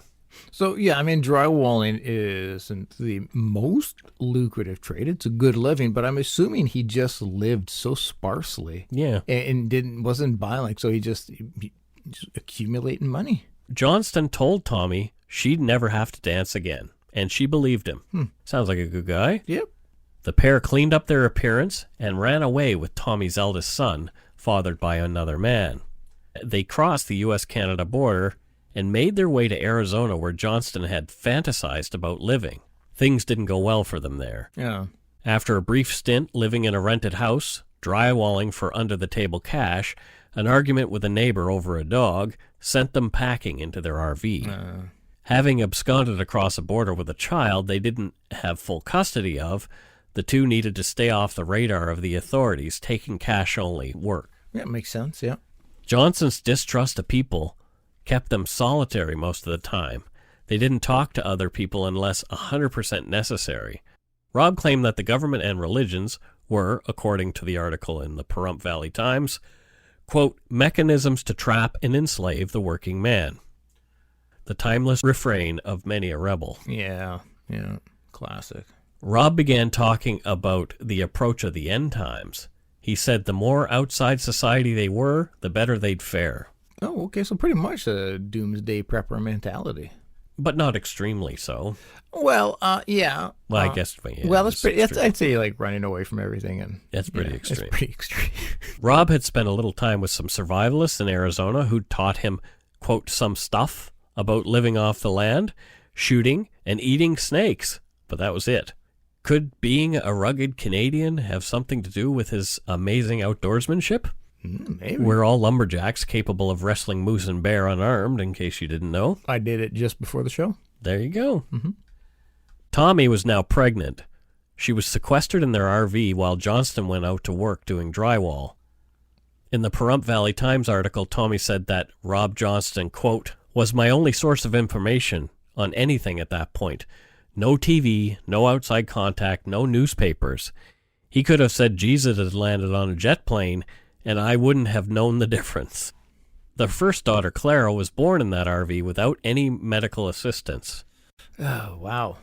So, yeah, I mean, drywalling isn't the most lucrative trade. It's a good living, but I'm assuming he just lived so sparsely. Yeah. And wasn't buying, so he just accumulating money. Johnston told Tommy she'd never have to dance again, and she believed him. Sounds like a good guy. Yep. The pair cleaned up their appearance and ran away with Tommy's eldest son, fathered by another man. They crossed the U.S.-Canada border and made their way to Arizona, where Johnston had fantasized about living. Things didn't go well for them there. Yeah. After a brief stint living in a rented house, drywalling for under-the-table cash, an argument with a neighbor over a dog sent them packing into their RV. Having absconded across a border with a child they didn't have full custody of, the two needed to stay off the radar of the authorities, taking cash-only work. Yeah, makes sense, yeah. Johnson's distrust of people kept them solitary most of the time. They didn't talk to other people unless 100% necessary. Rob claimed that the government and religions were, according to the article in the Pahrump Valley Times, quote, mechanisms to trap and enslave the working man. The timeless refrain of many a rebel. Yeah, classic. Rob began talking about the approach of the end times. He said the more outside society they were, the better they'd fare. Oh, okay, so pretty much a doomsday prepper mentality. But not extremely so. Well, yeah. Well, I guess. Yeah, well, I'd say like running away from everything, and that's pretty extreme. It's pretty extreme. Rob had spent a little time with some survivalists in Arizona who taught him, quote, some stuff about living off the land, shooting, and eating snakes. But that was it. Could being a rugged Canadian have something to do with his amazing outdoorsmanship? Maybe. We're all lumberjacks capable of wrestling moose and bear unarmed, in case you didn't know. I did it just before the show. There you go. Mm-hmm. Tommy was now pregnant. She was sequestered in their RV while Johnston went out to work doing drywall. In the Pahrump Valley Times article, Tommy said that Rob Johnston, quote, was my only source of information on anything at that point. No TV, no outside contact, no newspapers. He could have said Jesus had landed on a jet plane, and I wouldn't have known the difference. The first daughter, Clara, was born in that RV without any medical assistance. Oh, wow.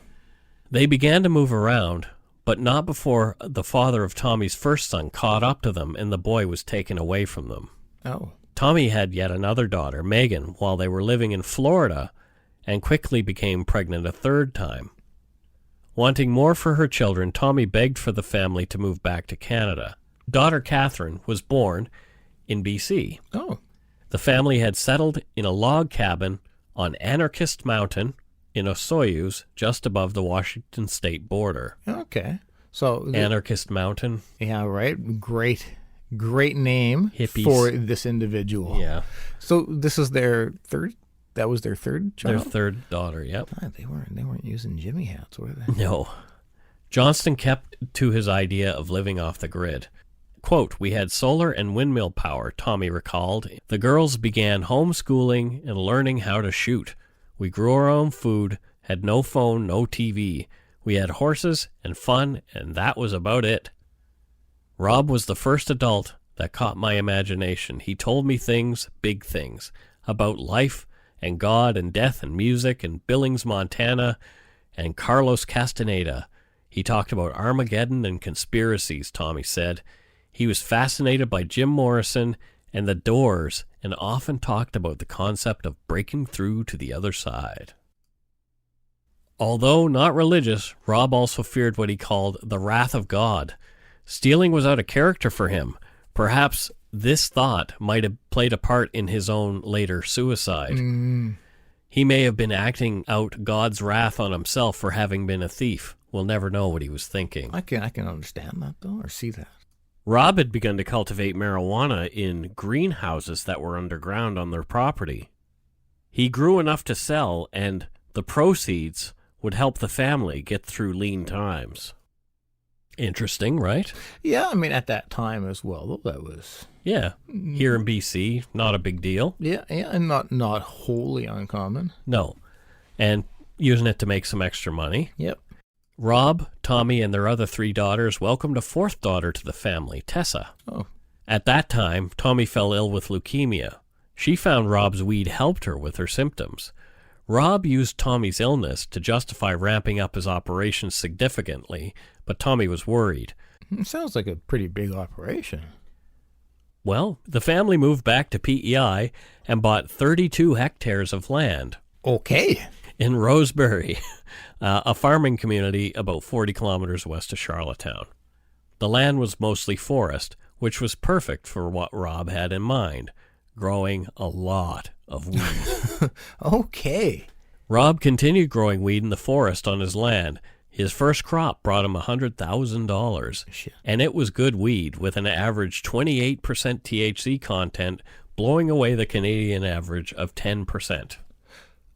They began to move around, but not before the father of Tommy's first son caught up to them and the boy was taken away from them. Oh. Tommy had yet another daughter, Megan, while they were living in Florida, and quickly became pregnant a third time. Wanting more for her children, Tommy begged for the family to move back to Canada. Daughter Catherine was born in BC. Oh. The family had settled in a log cabin on Anarchist Mountain in Osoyoos, just above the Washington state border. Okay. So Anarchist Mountain. Yeah, right. Great name Hippies. For this individual. Yeah. So this is their third. That was their third child? Their third daughter, yep. God, they weren't using Jimmy hats, were they? No. Johnston kept to his idea of living off the grid. Quote, we had solar and windmill power, Tommy recalled. The girls began homeschooling and learning how to shoot. We grew our own food, had no phone, no TV. We had horses and fun, and that was about it. Rob was the first adult that caught my imagination. He told me things, big things, about life and God and death and music and Billings, Montana, and Carlos Castaneda. He talked about Armageddon and conspiracies, Tommy said. He was fascinated by Jim Morrison and the Doors and often talked about the concept of breaking through to the other side. Although not religious, Rob also feared what he called the wrath of God. Stealing was out of character for him. Perhaps this thought might have played a part in his own later suicide. He may have been acting out God's wrath on himself for having been a thief. We'll never know what he was thinking. I can understand that, though, or see that. Rob had begun to cultivate marijuana in greenhouses that were underground on their property. He grew enough to sell, and the proceeds would help the family get through lean times. Interesting, right? Yeah, I mean, at that time as well, though, that was... Yeah, here in BC, not a big deal. Yeah, and not wholly uncommon. No, and using it to make some extra money. Yep. Rob, Tommy, and their other 3 daughters welcomed a 4th daughter to the family, Tessa. Oh. At that time, Tommy fell ill with leukemia. She found Rob's weed helped her with her symptoms. Rob used Tommy's illness to justify ramping up his operations significantly, but Tommy was worried. It sounds like a pretty big operation. Well, the family moved back to PEI and bought 32 hectares of land. Okay. In Rosebery, a farming community about 40 kilometers west of Charlottetown. The land was mostly forest, which was perfect for what Rob had in mind, growing a lot of weed. Okay. Rob continued growing weed in the forest on his land. His first crop brought him $100,000, Shit. and it was good weed with an average 28% THC content, blowing away the Canadian average of 10%.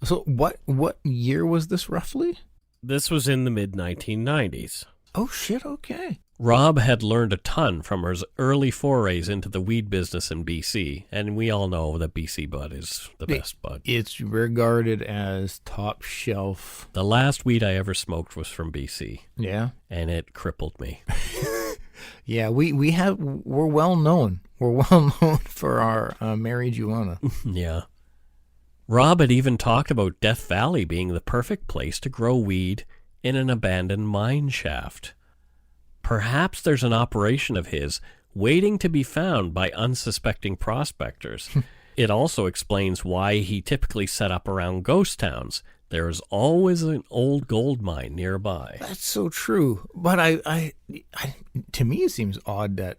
So what year was this roughly? This was in the mid-1990s. Oh, shit, okay. Rob had learned a ton from his early forays into the weed business in BC, and we all know that BC bud is the best bud. It's regarded as top shelf. The last weed I ever smoked was from BC. Yeah. And it crippled me. Yeah, we're well known. We're well known for our marijuana. Yeah. Rob had even talked about Death Valley being the perfect place to grow weed in an abandoned mine shaft. Perhaps there's an operation of his waiting to be found by unsuspecting prospectors. It also explains why he typically set up around ghost towns. There is always an old gold mine nearby. That's so true. But I to me, it seems odd that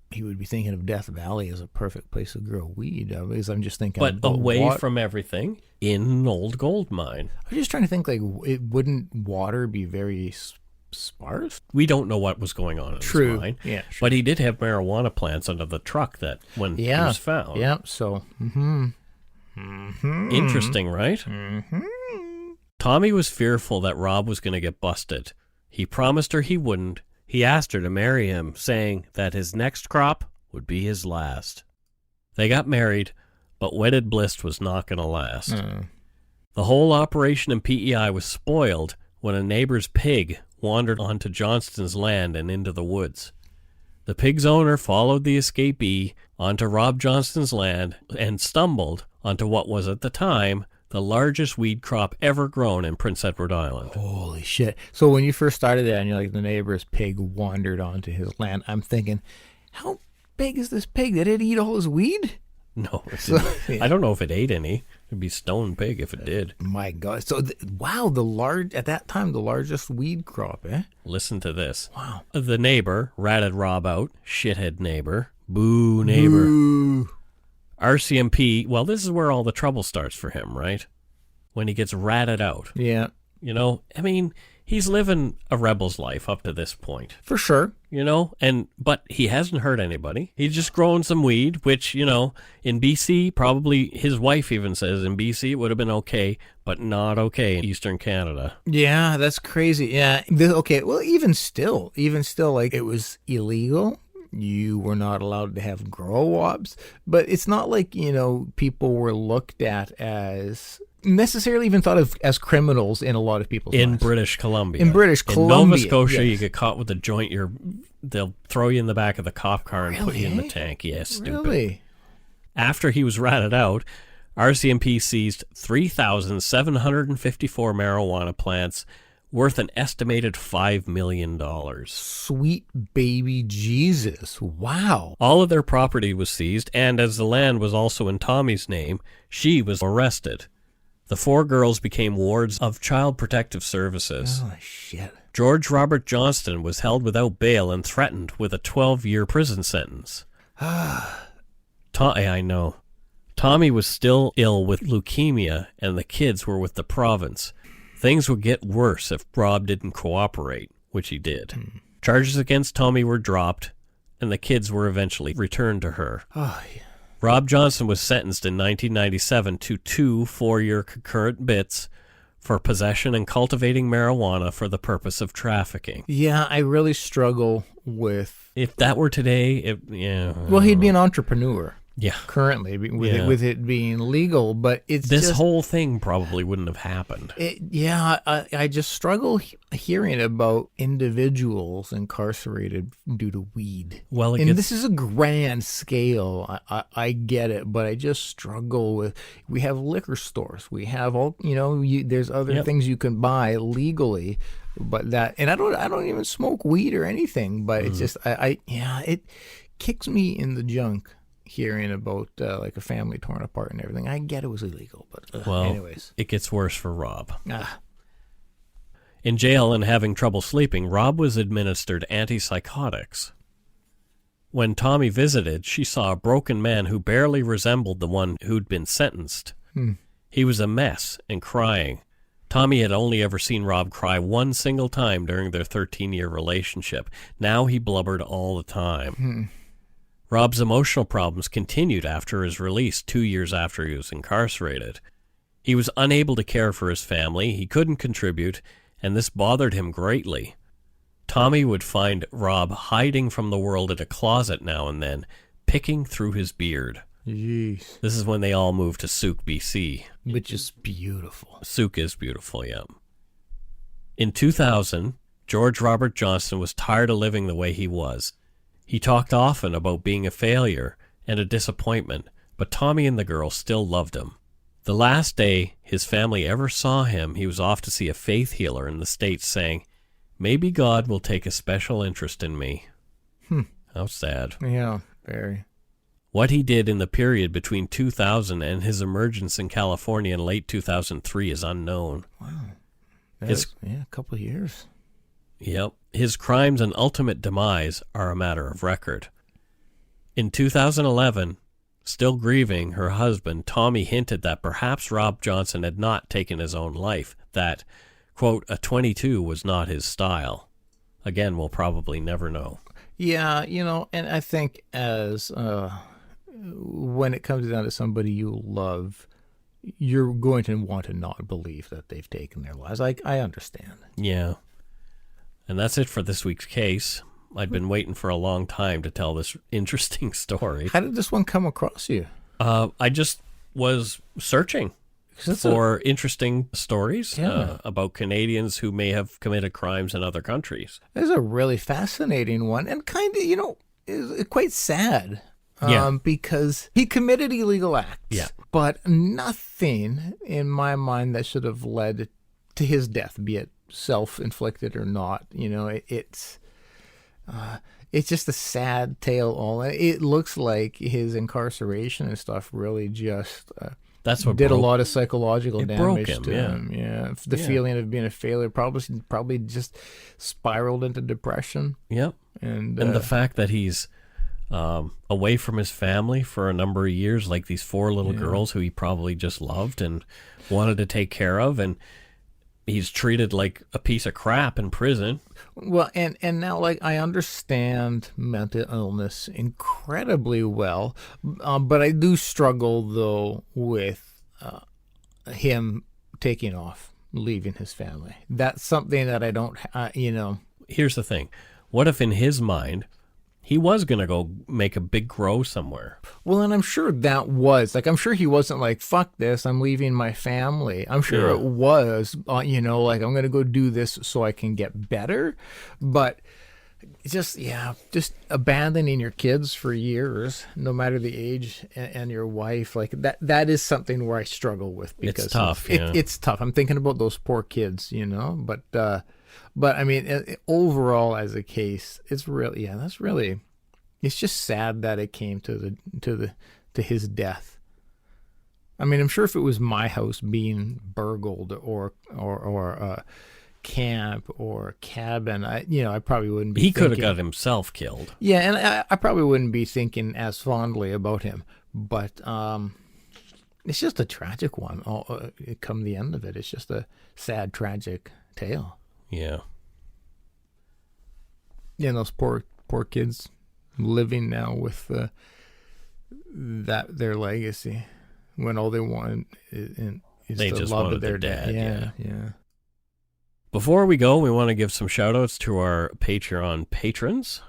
he would be thinking of Death Valley as a perfect place to grow weed. Because I'm just thinking, but away from everything in an old gold mine. I'm just trying to think, like, wouldn't water be very sparse? We don't know what was going on in his mine. Yeah, true. But he did have marijuana plants under the truck that when he was found. Yeah, so Interesting, right? Mm-hmm. Tommy was fearful that Rob was going to get busted. He promised her he wouldn't. He asked her to marry him, saying that his next crop would be his last. They got married, but wedded bliss was not going to last. The whole operation in PEI was spoiled when a neighbor's pig wandered onto Johnston's land and into the woods. The pig's owner followed the escapee onto Rob Johnston's land and stumbled onto what was at the time the largest weed crop ever grown in Prince Edward Island. Holy shit. So when you first started that and you're like, the neighbor's pig wandered onto his land, I'm thinking, how big is this pig? Did it eat all his weed? No, it didn't. I don't know if it ate any. It'd be stone pig if it did. My God. So, wow, at that time, the largest weed crop, eh? Listen to this. Wow. The neighbor ratted Rob out. Shithead neighbor. Boo neighbor. Boo. RCMP, well, this is where all the trouble starts for him, right? When he gets ratted out. Yeah. You know, I mean, he's living a rebel's life up to this point. For sure. You know, but he hasn't hurt anybody. He's just growing some weed, which, you know, in BC, probably his wife even says in BC it would have been okay, but not okay in Eastern Canada. Yeah, that's crazy. Yeah. Okay, well, even still, like, it was illegal. You were not allowed to have grow ops, but it's not like, you know, people were looked at as necessarily even thought of as criminals in a lot of people's in minds. British Columbia. In British Columbia. In Nova Scotia, yes. you get caught with a joint, they'll throw you in the back of the cop car and put you in the tank. Yes, stupid. Really? After he was ratted out, RCMP seized 3,754 marijuana plants worth an estimated $5 million. Sweet baby Jesus. Wow. All of their property was seized, and as the land was also in Tommy's name, she was arrested. The 4 girls became wards of Child Protective Services. Oh, shit. George Robert Johnston was held without bail and threatened with a 12-year prison sentence. I know. Tommy was still ill with leukemia, and the kids were with the province. Things would get worse if Rob didn't cooperate, which he did. Charges against Tommy were dropped, and the kids were eventually returned to her. Oh, yeah. Rob Johnston was sentenced in 1997 to 2 4-year concurrent bits for possession and cultivating marijuana for the purpose of trafficking. Yeah, I really struggle with... If that were today, Well, he'd be an entrepreneur. Yeah. Currently, with it being legal, but it's this just, whole thing probably wouldn't have happened. I just struggle hearing about individuals incarcerated due to weed. Well, this is a grand scale. I get it, but I just struggle with. We have liquor stores. We have all there's other things you can buy legally, but that, and I don't even smoke weed or anything. But it's just it kicks me in the junk hearing about like a family torn apart and everything. I get it was illegal, but anyways. It gets worse for Rob. Ah. In jail and having trouble sleeping, Rob was administered antipsychotics. When Tommy visited, she saw a broken man who barely resembled the one who'd been sentenced. He was a mess and crying. Tommy had only ever seen Rob cry one single time during their 13-year relationship. Now he blubbered all the time. Rob's emotional problems continued after his release 2 years after he was incarcerated. He was unable to care for his family, he couldn't contribute, and this bothered him greatly. Tommy would find Rob hiding from the world in a closet now and then, picking through his beard. Jeez. This is when they all moved to Souk, BC. Which is beautiful. Souk is beautiful, yeah. In 2000, George Robert Johnston was tired of living the way he was. He talked often about being a failure and a disappointment, but Tommy and the girl still loved him. The last day his family ever saw him, he was off to see a faith healer in the States saying, "Maybe God will take a special interest in me." How sad. Yeah, very. What he did in the period between 2000 and his emergence in California in late 2003 is unknown. Wow. His, a couple of years. Yep. His crimes and ultimate demise are a matter of record. In 2011, still grieving her husband, Tommy hinted that perhaps Rob Johnston had not taken his own life, that, quote, a 22 was not his style. Again, we'll probably never know. Yeah, and I think as when it comes down to somebody you love, you're going to want to not believe that they've taken their lives. I understand. Yeah. And that's it for this week's case. I'd been waiting for a long time to tell this interesting story. How did this one come across you? I just was searching for interesting stories about Canadians who may have committed crimes in other countries. This is a really fascinating one and kind of, is quite sad. Because he committed illegal acts. Yeah. But nothing in my mind that should have led to his death, be it self-inflicted or not. It's just a sad tale. It looks like his incarceration and stuff really just that's what did a lot of psychological damage him, to him. Yeah, the feeling of being a failure probably just spiraled into depression. Yep. And the fact that he's away from his family for a number of years, like these 4 little girls who he probably just loved and wanted to take care of, and he's treated like a piece of crap in prison. Well, and now, like, I understand mental illness incredibly well, but I do struggle, though, with him taking off, leaving his family. That's something that I don't, Here's the thing. What if in his mind he was going to go make a big grow somewhere? Well, and I'm sure that was, I'm sure he wasn't like, fuck this, I'm leaving my family. I'm sure it was, like, I'm going to go do this so I can get better. But just abandoning your kids for years, no matter the age, and your wife, like that is something where I struggle with. Because it's tough. It's tough. I'm thinking about those poor kids, But I mean, overall, as a case, it's really, it's just sad that it came to his death. I mean, I'm sure if it was my house being burgled or camp or cabin, I probably wouldn't be. He could have got himself killed. Yeah, and I probably wouldn't be thinking as fondly about him. But It's just a tragic one. Come the end of it, it's just a sad, tragic tale. Yeah. Yeah, those poor kids living now with their legacy, when all they want is They the just love wanted of their their dad. Yeah. Before we go, we want to give some shout-outs to our Patreon patrons.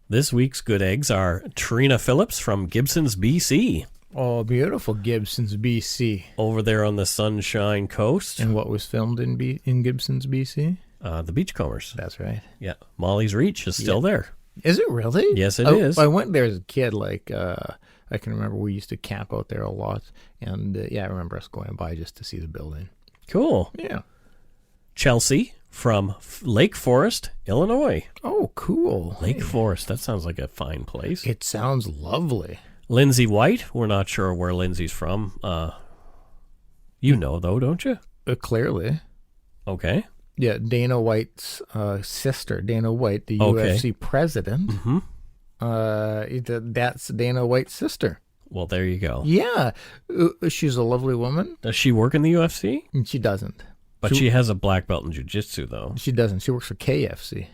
This week's good eggs are Trina Phillips from Gibsons, BC. Oh, beautiful Gibsons, BC. Over there on the Sunshine Coast. And what was filmed in Gibsons, BC? The Beachcombers. That's right. Yeah. Molly's Reach is still there. Is it really? Yes, it is. I went there as a kid. I can remember we used to camp out there a lot. And, I remember us going by just to see the building. Cool. Yeah. Chelsea from Lake Forest, Illinois. Oh, cool. Lake Forest. That sounds like a fine place. It sounds lovely. Lindsay White. We're not sure where Lindsay's from. You know, though, don't you? Clearly. Okay. Yeah, Dana White's sister, Dana White, the UFC president. Mm-hmm. That's Dana White's sister. Well, there you go. Yeah. She's a lovely woman. Does she work in the UFC? She doesn't. But she has a black belt in jiu-jitsu, though. She doesn't. She works for KFC.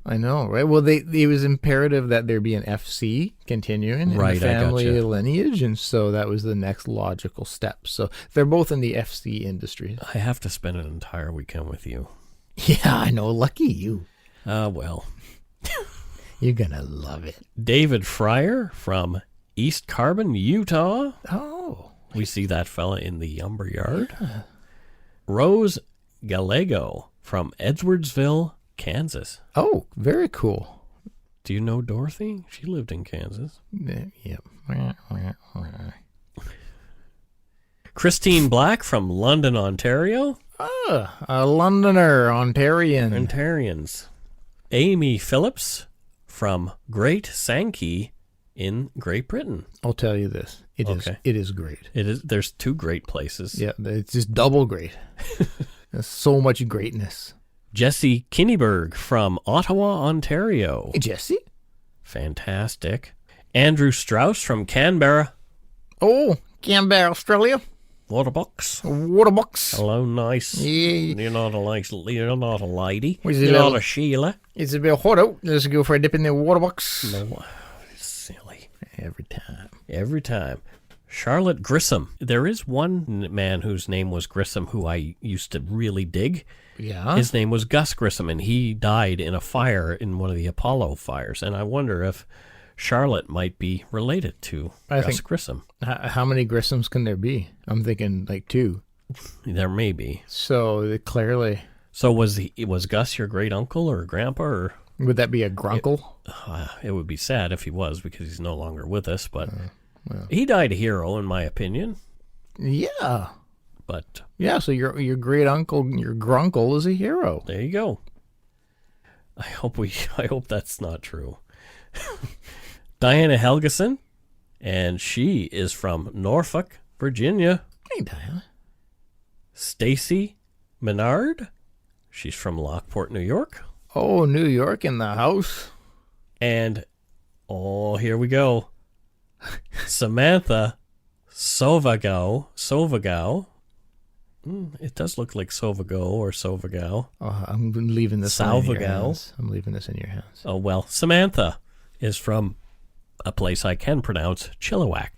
I know, right? Well, it was imperative that there be an FC continuing in the family lineage, and so that was the next logical step. So they're both in the FC industry. I have to spend an entire weekend with you. Yeah, I know. Lucky you. Well. You're going to love it. David Fryer from East Carbon, Utah. Oh. We see that fella in the lumber yard. Yeah. Rose Gallego from Edwardsville, Kansas. Oh, very cool. Do you know Dorothy? She lived in Kansas. Yep. Christine Black from London, Ontario. A Londoner, Ontarians. Amy Phillips from Great Sankey in Great Britain. I'll tell you this. It is great. It is. There's two great places. Yeah, it's just double great. There's so much greatness. Jesse Kinneberg from Ottawa, Ontario. Hey, Jesse. Fantastic. Andrew Strauss from Canberra. Oh, Canberra, Australia. Waterbox. Hello, nice. Yeah. You're not a lady. You're not a Sheila. It's a bit hot out. Let's go for a dip in the waterbox. No, silly. Every time. Charlotte Grissom. There is one man whose name was Grissom who I used to really dig. Yeah. His name was Gus Grissom, and he died in a fire in one of the Apollo fires. And I wonder if Charlotte might be related to Gus Grissom. How many Grissoms can there be? I'm thinking like 2. There may be. So clearly. So was Gus your great uncle or grandpa, or would that be a grunkle? It would be sad if he was, because he's no longer with us. But he died a hero, in my opinion. Yeah. But yeah, so your great uncle, your grunkle, is a hero. There you go. I hope that's not true. Diana Helgeson, and she is from Norfolk, Virginia. Hey, Diana. Stacy Menard, she's from Lockport, New York. Oh, New York in the house. And here we go. Samantha Sovagao. It does look like Sovago or Sovagao. Oh, I'm leaving this in your hands. I'm leaving this in your hands. Oh, well, Samantha is from a place I can pronounce, Chilliwack.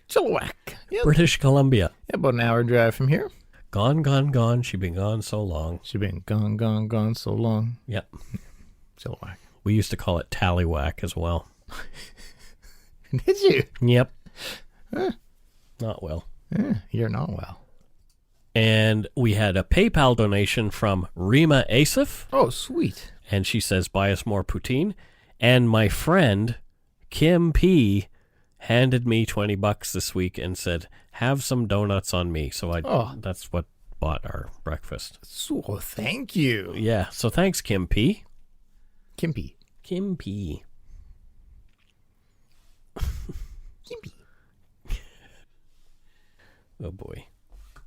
Yep. British Columbia. Yeah, about an hour drive from here. Gone. She been gone so long. Gone so long. Yep. Chilliwack. We used to call it Tallywhack as well. Did you? Yep. Not well. You're not well. And we had a PayPal donation from Rima Asif. Oh, sweet. And she says, buy us more poutine. And my friend, Kim P., handed me $20 this week and said, have some donuts on me. So that's what bought our breakfast. So thank you. Yeah. So thanks, Kim P. Kim P. Oh, boy.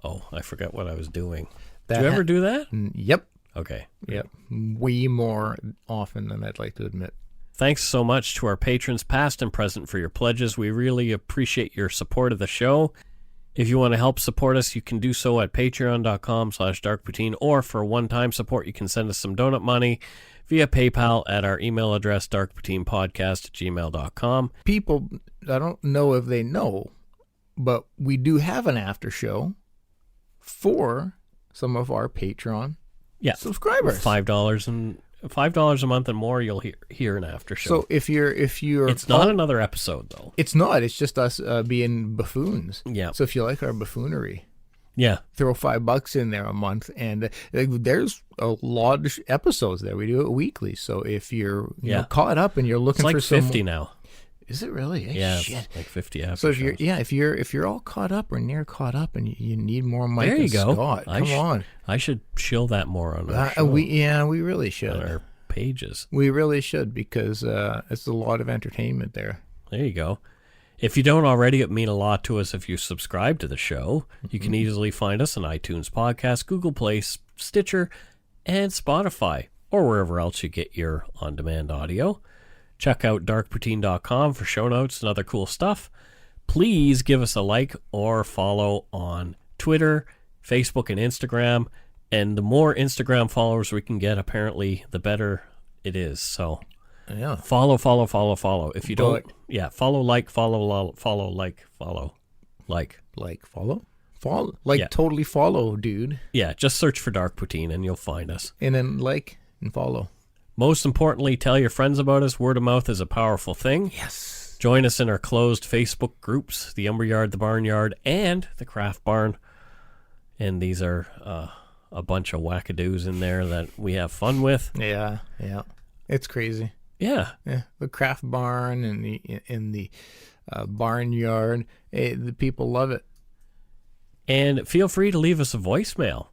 Oh, I forgot what I was doing. Did you ever do that? Yep. Okay. Yep. Way more often than I'd like to admit. Thanks so much to our patrons, past and present, for your pledges. We really appreciate your support of the show. If you want to help support us, you can do so at patreon.com/darkpoutine, or for one-time support, you can send us some donut money via PayPal at our email address, darkpoutinepodcast@gmail.com. People, I don't know if they know, but we do have an after show for some of our Patreon subscribers. $5 a month and more, you'll hear an after show. So if you're it's not another episode though. It's not. It's just us being buffoons. Yeah. So if you like our buffoonery, throw $5 in there a month, and there's a lot of episodes there. We do it weekly. So if you're caught up and you're looking it's like for some 50 now. Is it really? Yeah, shit. It's like 50 after So if shows. if you're all caught up or near caught up, and you need more Mike there you and go. Scott, come on. I should shill that more on our show. We really should. On our pages. We really should, because it's a lot of entertainment there. There you go. If you don't already, it would mean a lot to us if you subscribe to the show. You can easily find us on iTunes Podcast, Google Play, Stitcher, and Spotify, or wherever else you get your on-demand audio. Check out darkpoutine.com for show notes and other cool stuff. Please give us a like or follow on Twitter, Facebook, and Instagram. And the more Instagram followers we can get, apparently, the better it is. So follow. If you don't, follow, totally follow, dude. Yeah, just search for Dark Poutine and you'll find us. And then like and follow. Most importantly, tell your friends about us. Word of mouth is a powerful thing. Yes. Join us in our closed Facebook groups, the Umberyard, the Barnyard, and the Craft Barn. And these are a bunch of wackadoos in there that we have fun with. Yeah. It's crazy. Yeah. The Craft Barn and the Barnyard, the people love it. And feel free to leave us a voicemail.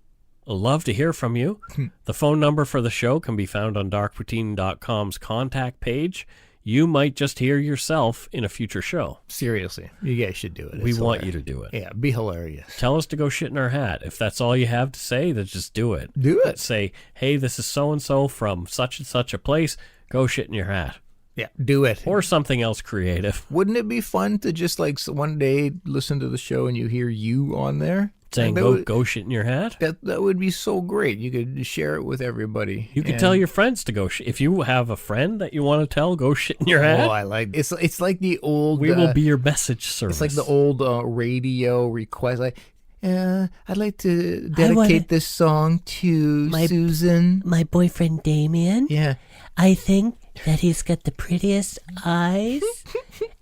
I'd love to hear from you. The phone number for the show can be found on darkpoutine.com's contact page. You might just hear yourself in a future show. Seriously, you guys should do it. We want you to do it. Yeah, be hilarious. Tell us to go shit in our hat. If that's all you have to say, then just do it. Do it. Say, hey, this is so-and-so from such and such a place. Go shit in your hat. Yeah, do it. Or something else creative. Wouldn't it be fun to just like one day listen to the show and you hear you on there? Saying go shit in your hat? That would be so great. You could share it with everybody. You could tell your friends to go if you have a friend that you want to tell, go shit in your hat. Oh, I like it. It's like the old... We will be your message service. It's like the old radio request. Like, I'd like to dedicate this song to Susan. My boyfriend Damien. Yeah. I think that he's got the prettiest eyes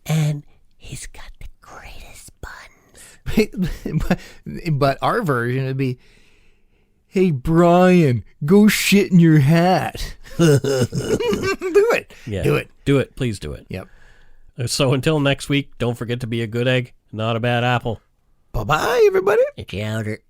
and he's got the greatest buns. But our version would be, hey, Brian, go shit in your hat. Do it. Yeah. Do it. Do it. Please do it. Yep. So until next week, don't forget to be a good egg, not a bad apple. Bye-bye, everybody. It's outer.